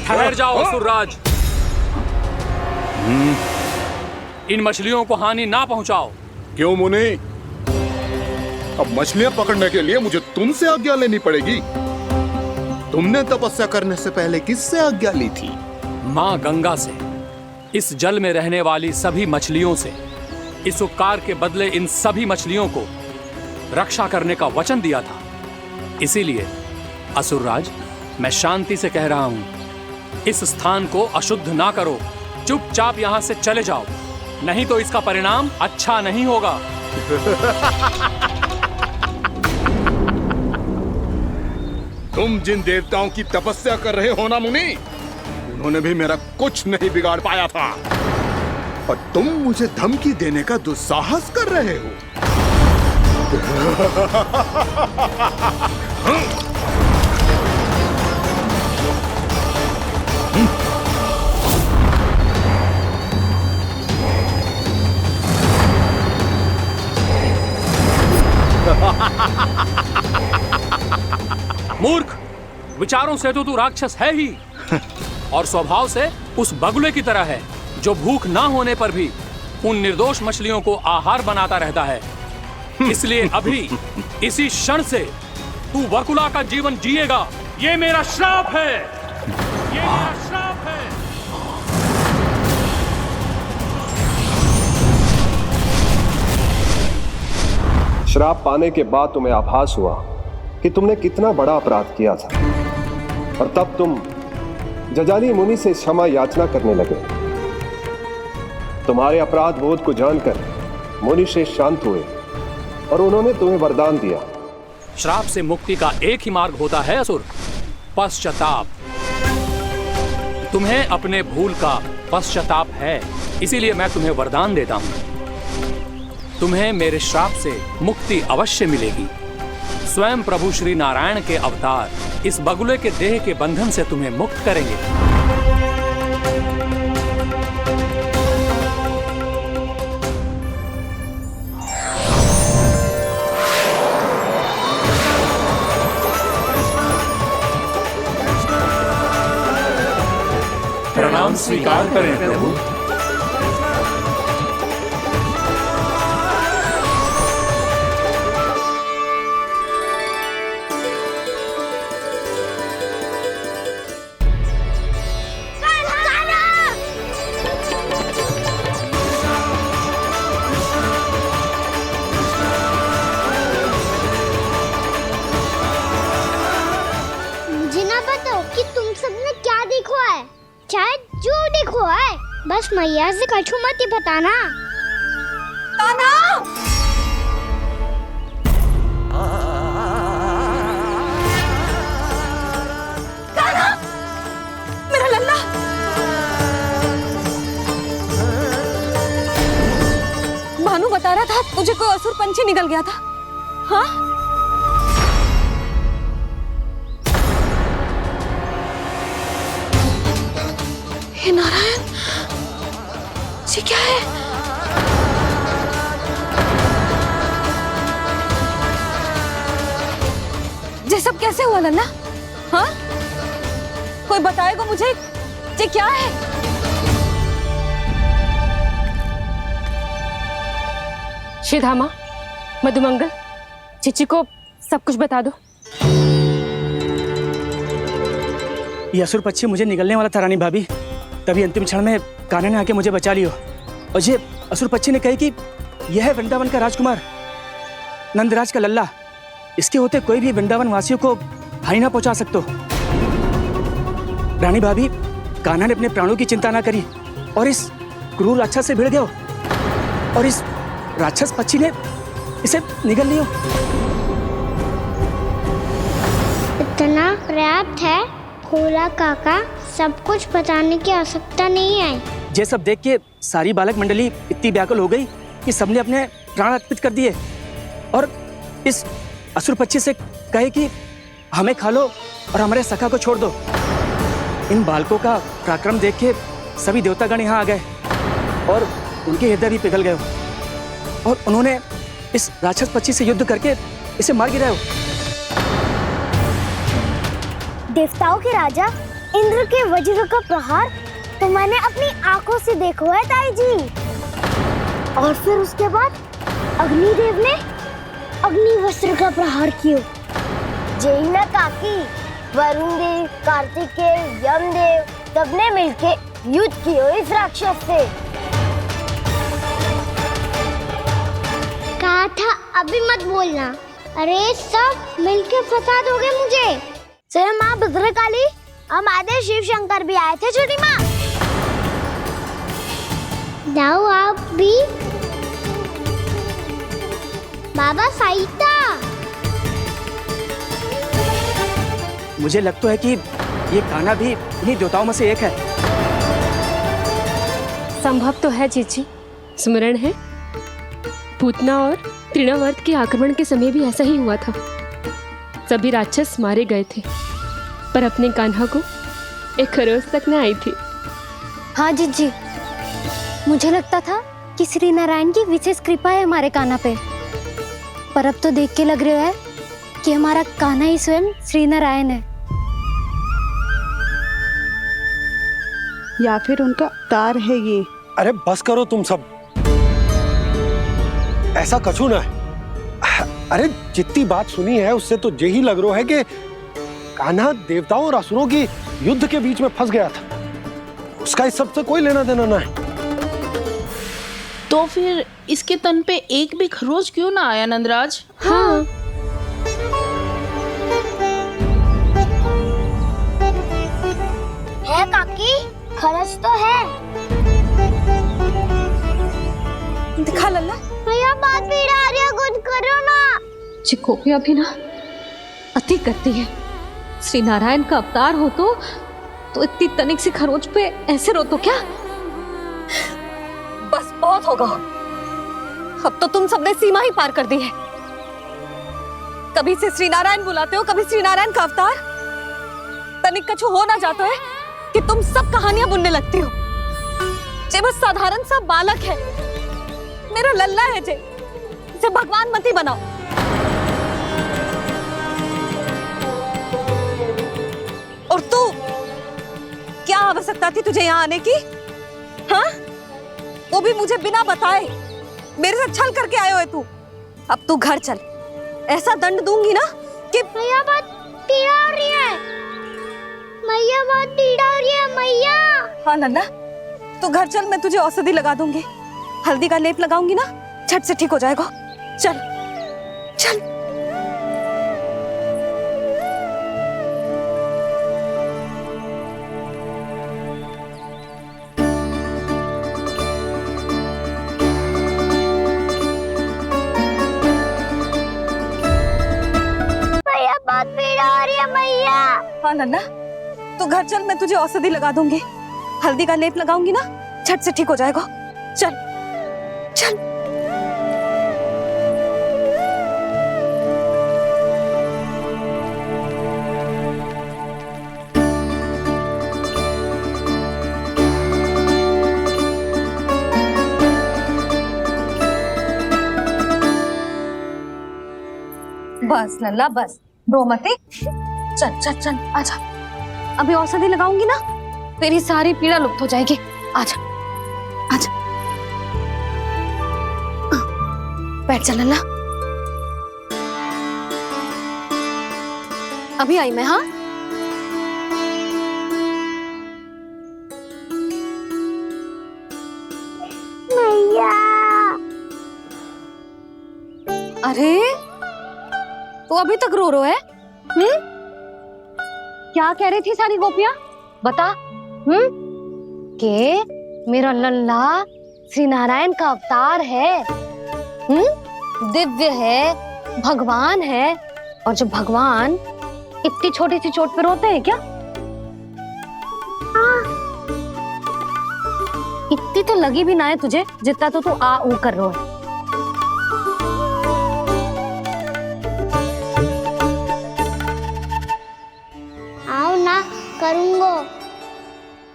ठहर जाओ असुरराज, इन मछलियों को हानि ना पहुंचाओ। क्यों मुनि? अब मछलियां पकड़ने के लिए मुझे तुमसे आज्ञा लेनी पड़ेगी। तुमने तपस्या करने से पहले किससे आज्ञा ली थी? माँ गंगा से, इस जल में रहने वाली सभी मछलियों से। इस उपकार के बदले इन सभी मछलियों को रक्षा करने का वचन दिया था। इसीलिए असुरराज, मैं शांति से कह रहा हूं, इस स्थान को अशुद्ध ना करो। चुपचाप यहां से चले जाओ, नहीं तो इसका परिणाम अच्छा नहीं होगा। तुम जिन देवताओं की तपस्या कर रहे हो ना मुनि, उन्होंने भी मेरा कुछ नहीं बिगाड़ पाया था, और तुम मुझे धमकी देने का दुस्साहस कर रहे हो। मूर्ख, विचारों से तो तू राक्षस है ही, और स्वभाव से उस बगुले की तरह है जो भूख ना होने पर भी उन निर्दोष मछलियों को आहार बनाता रहता है। इसलिए अभी इसी क्षण से तू वकुला का जीवन जिएगा। ये मेरा श्राप है, ये मेरा श्राप है। श्राप पाने के बाद तुम्हें आभास हुआ कि तुमने कितना बड़ा अपराध किया था, और तब तुम जजाली मुनि से क्षमा याचना करने लगे। तुम्हारे अपराध बोध को जानकर मुनि से शांत हुए और उन्होंने तुम्हें वरदान दिया। श्राप से मुक्ति का एक ही मार्ग होता है असुर, पश्चाताप। तुम्हें अपने भूल का पश्चाताप है, इसीलिए मैं तुम्हें वरदान देता हूं। तुम्हें मेरे श्राप से मुक्ति अवश्य मिलेगी। स्वयं प्रभु श्री नारायण के अवतार इस बगुले के देह के बंधन से तुम्हें मुक्त करेंगे। प्रणाम स्वीकार करें प्रभु। मुझे ना बताओ कि तुम सबने क्या देखा है, चाहे जो देखो है, बस मैया से कछु मत ही बताना। कान्हा! कान्हा! मेरा लल्ला! भानु बता रहा था तुझे कोई असुर पंछी निकल गया था। हाँ? हे नारायण, ये क्या है? ये सब कैसे हुआ लल्ला? हाँ? कोई बताएगा मुझे ये क्या है? श्रीधामा, मधुमंगल, चिची को सब कुछ बता दो। ये असुर पक्षी मुझे निकलने वाला था रानी भाभी, तभी अंतिम क्षण में कान्हा ने आके मुझे बचा लियो। और ये असुर पक्षी ने कही कि यह है वृंदावन का राजकुमार, नंदराज का लल्ला। इसके होते कोई भी वृंदावन वासियों को हानि ना पहुंचा सकते। रानी भाभी, कान्हा ने अपने प्राणों की चिंता ना करी और इस क्रूर राक्षस से भिड़ गयो और इस राक्षस पक्षी ने इसे निगल लियो। इतना पर्याप्त है भोला काका, सब कुछ बताने की आवश्यकता नहीं है। ये सब देख के सारी बालक मंडली इतनी व्याकुल हो गई कि सबने अपने प्राण अर्पित कर दिए और इस असुर पक्षी से कहे कि हमें खा लो और हमारे सखा को छोड़ दो। इन बालकों का पराक्रम देख के सभी देवतागण यहाँ आ गए और उनके हृदय भी पिघल गए और उन्होंने इस राक्षस पक्षी से युद्ध करके इसे मार गिराया। देवताओं के राजा इंद्र के वज्र का प्रहार तो मैंने अपनी आंखों से देखा है ताई जी। और फिर उसके बाद अग्निदेव ने अग्निवस्त्र का प्रहार किया। जय ना काकी, वरुण देव, कार्तिकेय, यमदेव सबने मिलके युद्ध किया इस राक्षस से। कहा था अभी मत बोलना। अरे सब मिलके फंसा दोगे मुझे। जय माँ भद्रकाली, हमारे शिव शंकर भी आए थे छोटी माँ। जाओ आप भी। बाबा साईता, मुझे लगता है कि ये कान्हा भी इन्हीं देवताओं में से एक है। संभव तो है चीची, स्मरण है पूतना और तृणावर्त के आक्रमण के समय भी ऐसा ही हुआ था। सभी राक्षस मारे गए थे पर अपने कान्हा को एक खरोच तक न आई थी। हाँ जीजी, मुझे लगता था कि श्री नारायण की विशेष कृपा है हमारे कान्हा पे, पर अब तो देख के लग रहा है कि हमारा कान्हा ही स्वयं श्री नारायण है। या फिर उनका अवतार है ये। अरे बस करो तुम सब, ऐसा कछु ना है। अरे जितनी बात सुनी है उससे तो यही लग रहा है कि कान्हा देवताओं और असुरों की युद्ध के बीच में फंस गया था। उसका इस सब से कोई लेना देना ना है। तो फिर इसके तन पे एक भी खरोच क्यों ना आया नंदराज? हाँ, है काकी, खरच तो है। दिखा लल्ला। भैया बात पीड़ा आ रही है, कुछ करो ना। चिकोपिया भी ना अति करती है। श्री नारायण का अवतार हो तो इतनी तनिक सी खरोच पे ऐसे रो तो क्या? बस बहुत होगा। अब तो तुम सबने सीमा ही पार कर दी है। कभी से श्री नारायण बुलाते हो, कभी श्री नारायण का अवतार। तनिक कछु हो ना जातो है कि तुम सब कहानियां बुनने लगती हो। जे बस साधारण सा बालक है, मेरा लल्ला है जे, इसे भगवान मती बनाओ। और तू, क्या आवश्यकता थी तुझे यहाँ आने की? हाँ, वो भी मुझे बिना बताए। मेरे साथ छल करके आयो है तू। अब तू घर चल, ऐसा दंड दूंगी ना कि मैया बहुत पीड़ा हो रही है। मैया बहुत पीड़ा हो रही है मैया। हाँ लल्ला, तू घर चल, मैं तुझे औषधि लगा दूंगी। हल्दी का लेप लगाऊंगी ना, झट से ठीक हो जाएगा। चल चल। मैया बहुत पीड़ा हो रही है मैया। हाँ लल्ला, तू घर चल, मैं तुझे औषधि लगा दूंगी। हल्दी का लेप लगाऊंगी ना, झट से ठीक हो जाएगा। चल चल। बस लल्ला बस, रो मत। चल चल चल, आजा। अभी औषधि लगाऊंगी ना, तेरी सारी पीड़ा लुप्त हो जाएगी। आजा आजा, बैठ जा लल्ला। अभी आई मैं। हाँ, मैया। अरे तो अभी तक रो रो है? क्या कह रही थी सारी गोपियां? बता। के मेरा लल्ला श्री नारायण का अवतार है, दिव्य है, भगवान है। और जब भगवान इतनी छोटी सी चोट पे रोते हैं क्या? इतनी तो लगी भी ना है तुझे जितना तो तू आ ऊ कर रो है। आओ ना, करूंगो।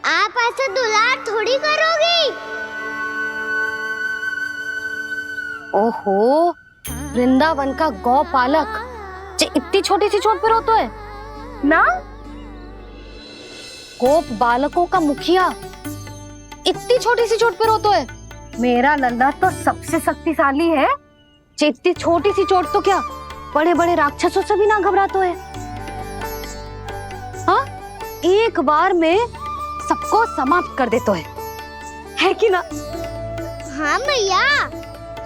आप ऐसा दुलार थोड़ी करोगी। ओहो, वृंदावन का गौपालक जे इतनी छोटी सी चोट पे रोता है ना? गोप बालकों का मुखिया इतनी छोटी सी चोट पे रोता है? मेरा लल्ला तो सबसे शक्तिशाली है। जे इतनी छोटी सी चोट तो क्या बड़े बड़े राक्षसों से भी ना घबराता है। हाँ, एक बार में सबको समाप्त कर देता है कि ना? हाँ मैया,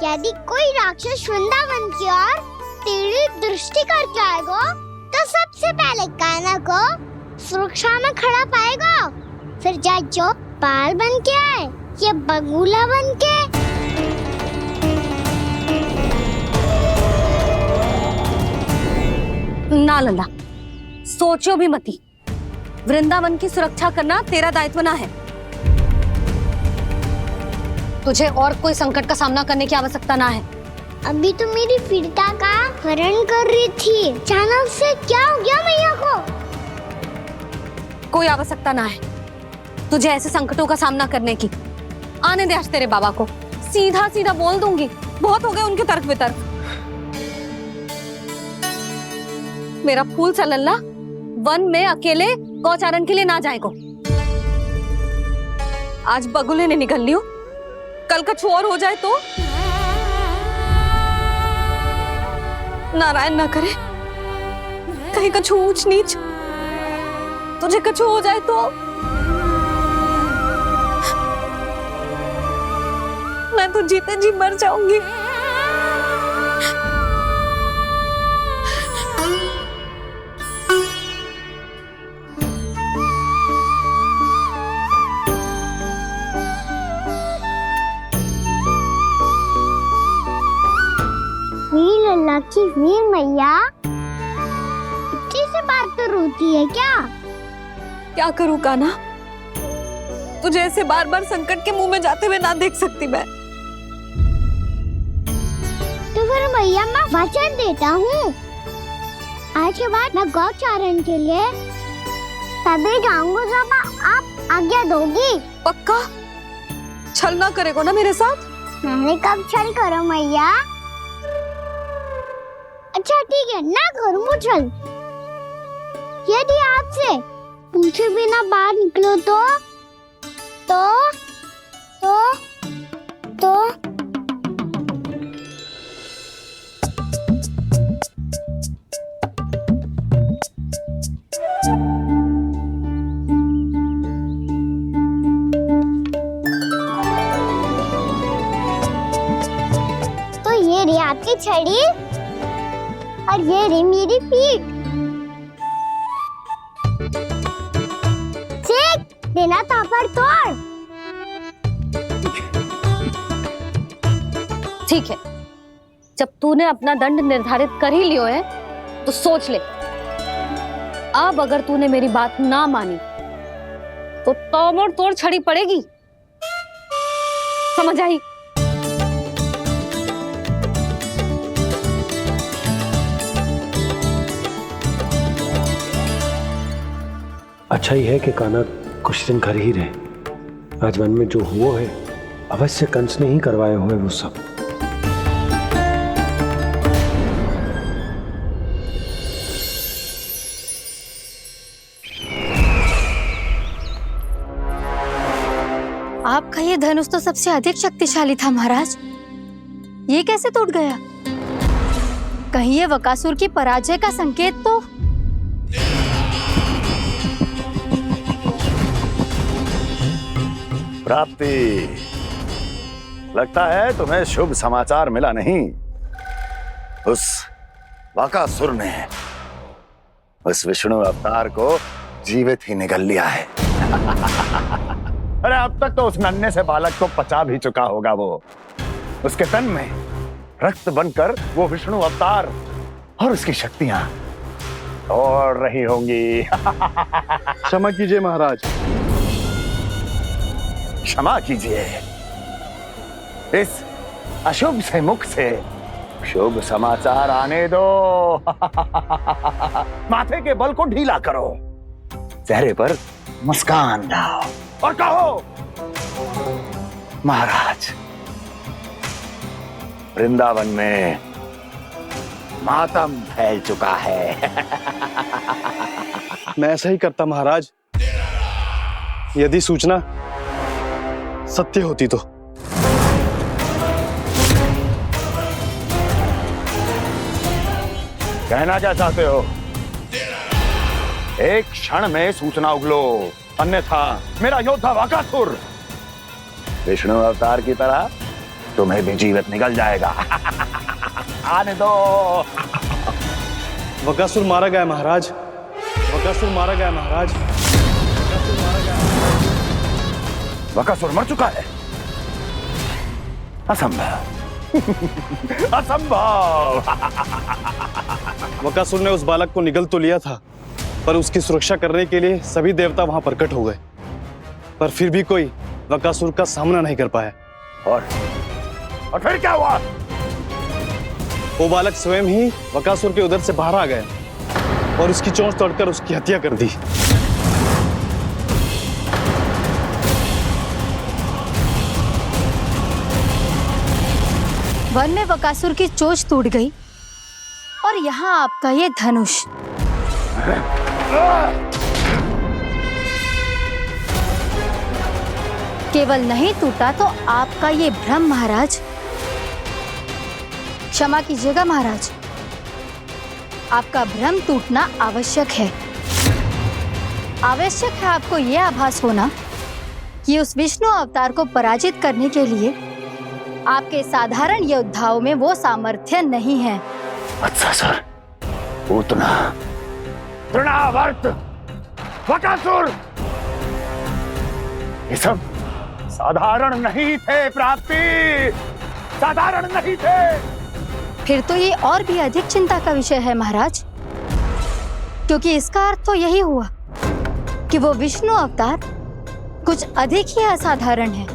यदि कोई राक्षस वृंदावन की ओर तेरी दृष्टि करके आएगा तो सबसे पहले कान्हा को सुरक्षा में खड़ा पाएगा। फिर चाहे जो बाल बन के आए या बगुला बन के। ना लल्ला, सोचो भी मती। वृंदावन की सुरक्षा करना तेरा दायित्व ना है। तुझे और कोई संकट का सामना करने की आवश्यकता ना है। अभी तो मेरी पीड़िता का हरण कर रही थी, अचानक से क्या हो गया मैया को? कोई आवश्यकता ना है तुझे ऐसे संकटों का सामना करने की। आने दे आज तेरे बाबा को, सीधा सीधा बोल दूंगी। बहुत हो गए उनके तर्क वितर्क। मेरा फूल सा लल्ला वन में अकेले गौचारण के लिए ना जाएगो। आज बगुले ने निकल लियो, कल का और हो जाए तो? नारायण ना करे, कहीं कछु ऊंच नीच तुझे कछु हो जाए तो? मैं तो जीते जी मर जाऊंगी। वीर लल्ला की वीर मैया इतनी से बात तो रोती है क्या? क्या करूं कान्हा, तुझे ऐसे बार बार संकट के मुंह में जाते हुए ना देख सकती मैं। तो फिर मैया मैं वचन देता हूँ, आज के बाद मैं गौचारण के लिए तभी जाऊंगा जब आप आज्ञा दोगी। पक्का छल ना करेगा ना मेरे साथ? मैंने कब छल करो मैया? अच्छा ठीक है, ना करूँगा छल। यदि आपसे पूछे बिना बाहर निकलो तो ये रे आपकी छड़ी और ये रे मेरी पीठ। सेक देना तापर तोड़। ठीक है, जब तूने अपना दंड निर्धारित कर ही लियो है तो सोच ले, अब अगर तूने मेरी बात ना मानी तो तोड़ तोड़ छड़ी पड़ेगी। समझ आई? अच्छा ही है कि कान्हा कुछ दिन घर ही रहे। आज वन में जो हुआ है अवश्य कंस ने ही करवाए हुए वो सब। आपका ये धनुष तो सबसे अधिक शक्तिशाली था महाराज, ये कैसे टूट गया? कहीं ये बकासुर की पराजय का संकेत तो? प्राप्ति, लगता है तुम्हें शुभ समाचार मिला नहीं। उस बकासुर ने उस विष्णु अवतार को जीवित ही निगल लिया है। अरे अब तक तो उस नन्हे से बालक को पचा भी चुका होगा वो। उसके तन में रक्त बनकर वो विष्णु अवतार और उसकी शक्तियां दौड़ रही होंगी। क्षमा कीजिए महाराज। क्षमा कीजिए, इस अशुभ से मुख से शुभ समाचार आने दो। माथे के बल को ढीला करो, चेहरे पर मुस्कान लाओ और कहो, महाराज, वृंदावन में मातम फैल चुका है। मैं ऐसा ही करता महाराज, यदि सूचना सत्य होती तो। कहना क्या चाहते हो? एक क्षण में सूचना उगलो, अन्यथा मेरा योद्धा बकासुर विष्णु अवतार की तरह तुम्हें भी जीवित निकल जाएगा। आने दो। बकासुर मारा गया महाराज, बकासुर मारा गया महाराज, बकासुर मारा गया। बकासुर मर चुका है? असंभव। असंभव। बकासुर ने उस बालक को निगल तो लिया था, पर उसकी सुरक्षा करने के लिए सभी देवता वहां प्रकट हो गए, पर फिर भी कोई बकासुर का सामना नहीं कर पाया। और फिर क्या हुआ? वो बालक स्वयं ही बकासुर के उदर से बाहर आ गया और उसकी चोंच तोड़कर उसकी हत्या कर दी। वन में बकासुर की चोंच टूट गई और यहाँ आपका ये धनुष। केवल नहीं टूटा तो आपका ये भ्रम महाराज। क्षमा कीजिएगा महाराज, आपका भ्रम टूटना आवश्यक है। आवश्यक है आपको यह आभास होना कि उस विष्णु अवतार को पराजित करने के लिए आपके साधारण योद्धाओं में वो सामर्थ्य नहीं है। वत्सासुर, पूतना, तृणावर्त, बकासुर, ये सब साधारण नहीं थे प्राप्ति, साधारण नहीं थे। फिर तो ये और भी अधिक चिंता का विषय है महाराज, क्योंकि इसका अर्थ तो यही हुआ कि वो विष्णु अवतार कुछ अधिक ही असाधारण है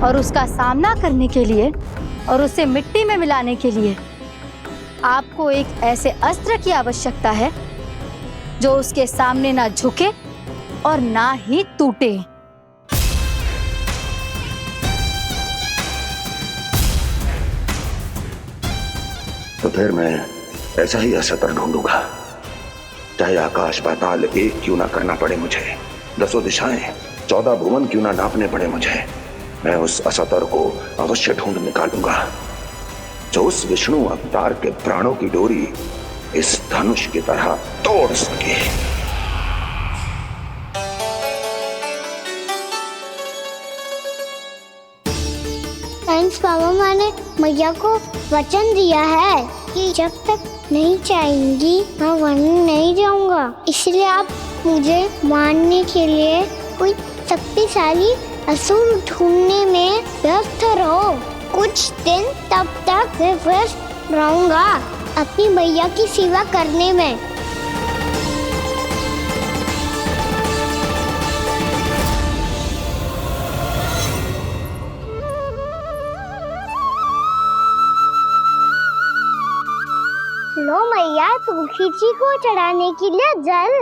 और उसका सामना करने के लिए और उसे मिट्टी में मिलाने के लिए आपको एक ऐसे अस्त्र की आवश्यकता है जो उसके सामने ना झुके और ना ही टूटे। तो फिर मैं ऐसा ही असतर ढूंढूंगा, चाहे आकाश पाताल एक क्यों ना करना पड़े मुझे, 10 दिशाएं 14 भुवन क्यों ना नापने पड़े मुझे, मैं उस असतर को अवश्य ढूंढ निकालूंगा जो उस विष्णु अवतार के प्राणों की डोरी इस धनुष की तरह तोड़ सके। थैंक्स पापा, मैंने मैया को वचन दिया है कि जब तक नहीं चाहेंगी मैं वन नहीं जाऊंगा, इसलिए आप मुझे मारने के लिए कोई शक्तिशाली असुर ढूंढने में व्यस्त रहो। कुछ दिन तब तक मैं व्यस्त रहूंगा अपनी मैया की सेवा करने में। लो मैया, तुलसी जी को चढ़ाने के लिए जल।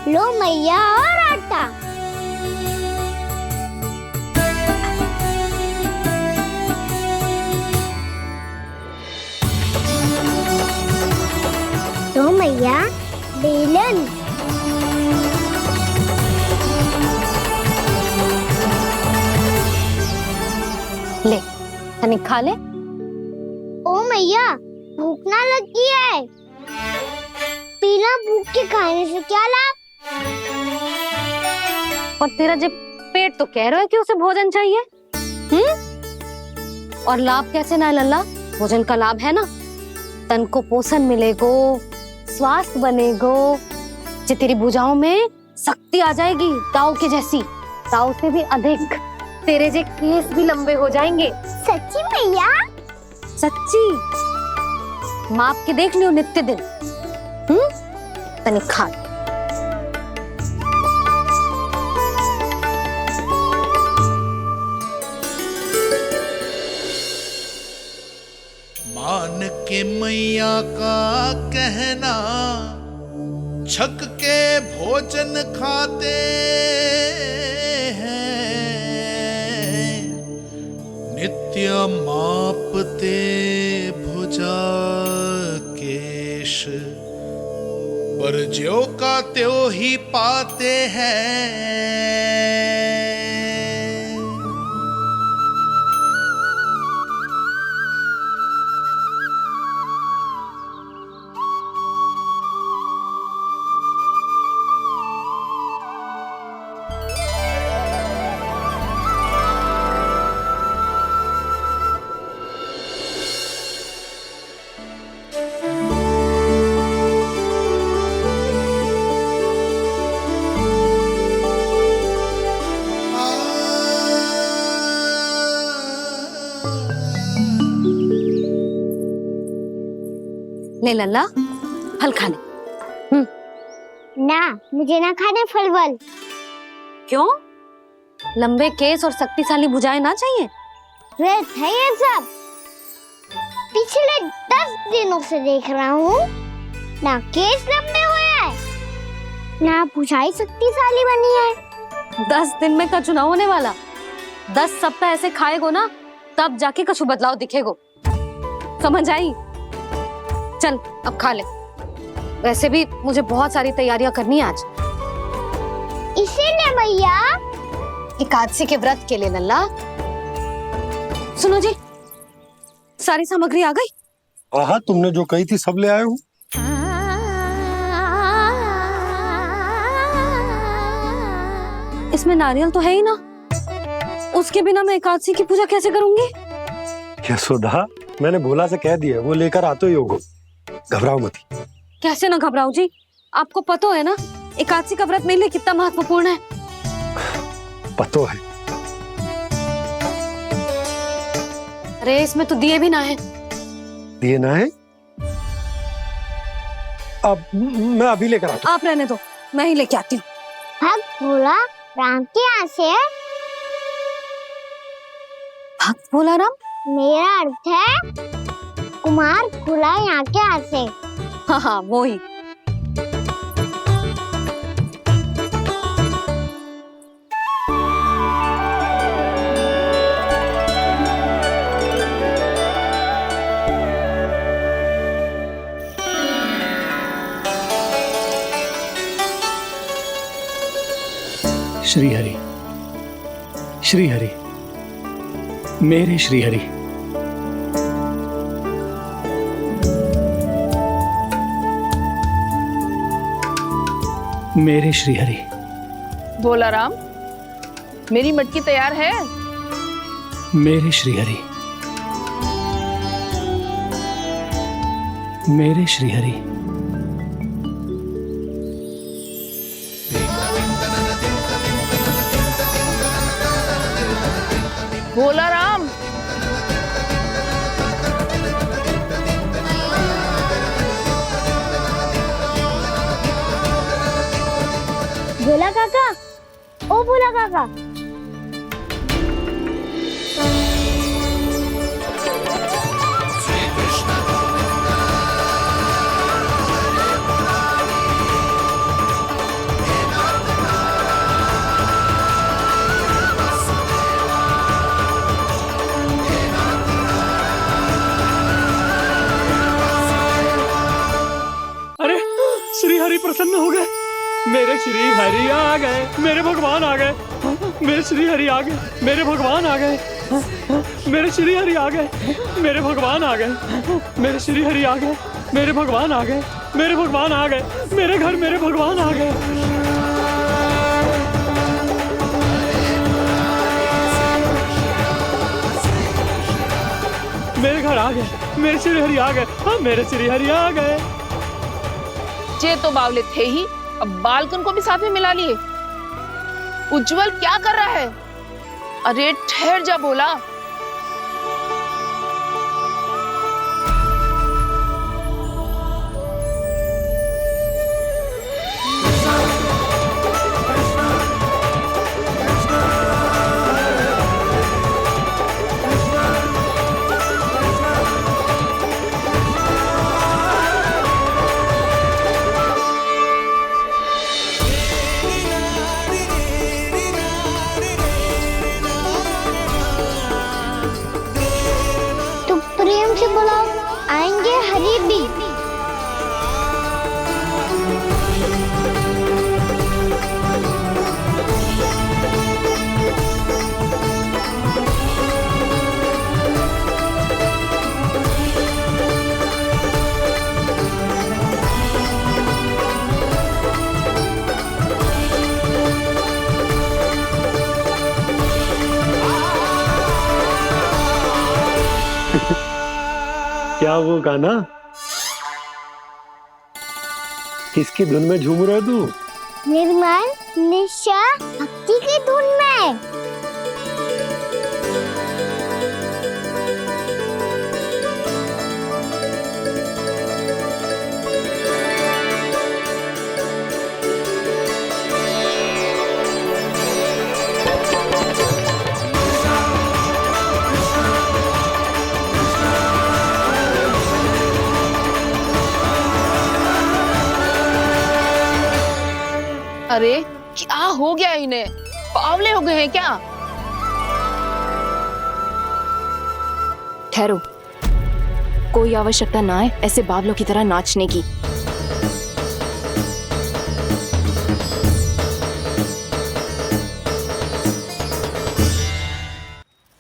लो मैया, और आटा। लो मैया, बेलन। ले तनिक खा ले। ओ मैया, भूख ना लगी है। बिना भूख के खाने से क्या लाभ? और तेरा जब पेट तो कह रहा है कि उसे भोजन चाहिए, और लाभ कैसे ना है लल्ला? भोजन का लाभ है ना, तन को पोषण मिलेगो, स्वास्थ्य बनेगो, जे तेरी भुजाओं में शक्ति आ जाएगी ताऊ के जैसी, ताऊ से भी अधिक। तेरे जे केस भी लंबे हो जाएंगे। सच्ची मैया? सच्ची। माप के देख लियो नित्य दिन। तनिक खा। मान के मैया का कहना, छक के भोजन खाते हैं, नित्य मापते भुजा केश, पर ज्यों का त्यों ही पाते हैं। ले लल्ला, फल खा ले। ना, मुझे ना खाने फल वल। क्यों? लंबे केस और शक्तिशाली भुजाएं ना चाहिए? व्यर्थ है ये सब। पिछले 10 दिनों से देख रहा हूँ, ना केस लंबे हुए हैं, ना भुजाएं शक्तिशाली बनी है। 10 दिन में का चुनाव होने वाला। 10 सप्ताह ऐसे खाएगो ना, तब जाके कछु बदलाव दिखेगो। समझ आई? चल अब खा ले। वैसे भी मुझे बहुत सारी तैयारियां करनी है आज। इसीलिए भैया, एकादशी के व्रत के लिए लल्ला। सुनो जी, सारी सामग्री आ गई? हाँ, तुमने जो कही थी सब ले आए हूँ। इसमें नारियल तो है ही ना, उसके बिना मैं एकादशी की पूजा कैसे करूंगी? यशोदा, मैंने भोला से कह दिया, वो लेकर आते ही होगा, घबराओ मत। कैसे ना घबराओ जी, आपको पता है ना एकादशी का व्रत मेरे लिए कितना महत्वपूर्ण है। पतो है। अरे इसमें तो दिए भी ना है। दिए ना है? अब मैं अभी लेकर आता हूँ। आप रहने दो, मैं ही लेके आती हूँ। भक्त भोला राम के यहाँ से है? भक्त भोला राम? मेरा अर्थ है कुमार खुला यहाँ के हाथ से। हाँ हाँ वो ही। श्री हरि, श्री हरि, मेरे श्री हरि। मेरे श्री हरि। भोला राम, मेरी मटकी तैयार है। मेरे श्री हरि, मेरे श्री हरि। भोला राम, भोला काका, ओ भोला काका। अरे श्री हरि प्रसन्न हो गए। मेरे श्री हरि आ गए, मेरे भगवान आ गए। मेरे श्री हरि आ गए, मेरे भगवान आ गए। मेरे श्री हरि आ गए, मेरे भगवान आ गए। मेरे श्री हरि आ गए, मेरे भगवान आ गए। मेरे भगवान आ गए, मेरे घर मेरे भगवान आ गए। मेरे घर आ गए, मेरे श्री हरि आ गए। हाँ मेरे श्री हरि आ गए। जे तो बावले थे ही, अब बालकन को भी साथ में मिला लिए। उज्जवल क्या कर रहा है? अरे ठहर जा भोला। प्रेम से बुलाओ, आएंगे हरि भी। क्या वो गाना? किसकी धुन में झूम रहा तू? निर्मल निशा भक्ति की धुन में। अरे क्या हो गया इन्हें? बावले हो गए हैं क्या? ठहरो, कोई आवश्यकता ना है ऐसे बावलों की तरह नाचने की।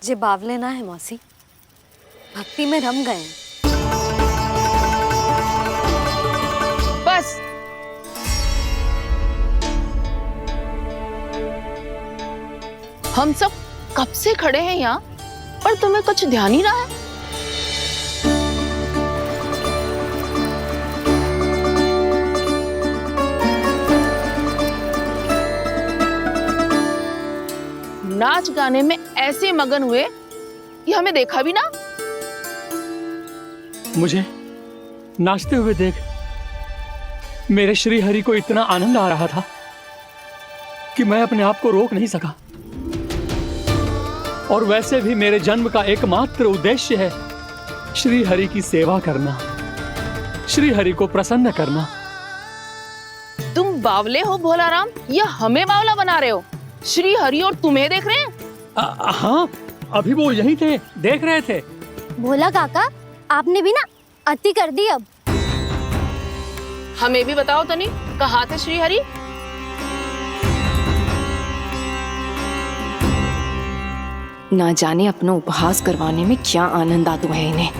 जे बावले ना है मौसी, भक्ति में रम गए। बस हम सब कब से खड़े हैं यहाँ, पर तुम्हें कुछ ध्यान ही रहा है। नाच गाने में ऐसे मगन हुए कि हमें देखा भी ना। मुझे नाचते हुए देख मेरे श्री हरि को इतना आनंद आ रहा था कि मैं अपने आप को रोक नहीं सका। और वैसे भी मेरे जन्म का एकमात्र उद्देश्य है श्री हरि की सेवा करना, श्री हरि को प्रसन्न करना। तुम बावले हो भोलाराम या हमें बावला बना रहे हो? श्री हरि और तुम्हें देख रहे हैं? हाँ, अभी वो यहीं थे, देख रहे थे। भोला काका, आपने भी ना अति कर दी अब। हमें भी बताओ तनी, कहाँ थे श्री हरि? ना जाने अपना उपहास करवाने में क्या आनंद आता है इन्हें।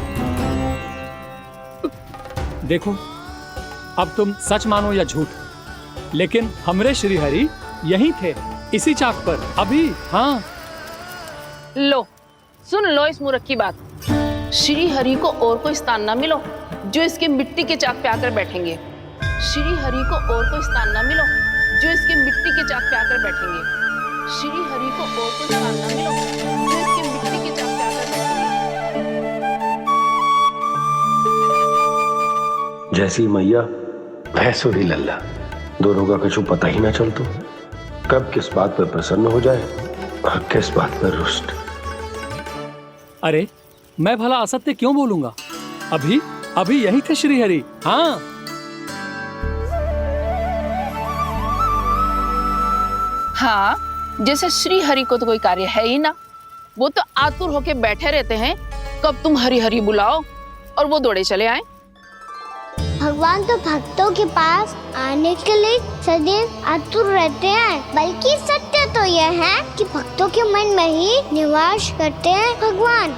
देखो, अब तुम सच मानो या झूठ, लेकिन हमरे श्री हरि यहीं थे, इसी चाक पर अभी। हाँ, लो सुन लो इस मूर्ख की बात। श्री हरि को और कोई स्थान ना मिलो जो इसके मिट्टी के चाक पे आकर बैठेंगे। श्री हरि को और कोई स्थान ना मिलो जो इसके मिट्टी के चाक पे आकर बैठेंगे। श्री हरि को और कोई स्थान ना मिलो जो इसके मिट्टी के चाक पे आकर बैठेंगे। जैसी मैया वैसो ही लल्ला, दोनों का कुछ पता ही ना चलतो, कब किस बात पर प्रसन्न हो जाए और किस बात पर रुष्ट। अरे मैं भला असत्य क्यों बोलूंगा? अभी यही थे श्री हरि। हाँ, हाँ, जैसे श्री हरि को तो कोई कार्य है ही ना, वो तो आतुर होके बैठे रहते हैं कब तुम हरि हरि बुलाओ और वो दौड़े चले आए। भगवान तो भक्तों के पास आने के लिए सदैव आतुर रहते हैं, बल्कि सत्य तो यह है कि भक्तों के मन में ही निवास करते हैं भगवान।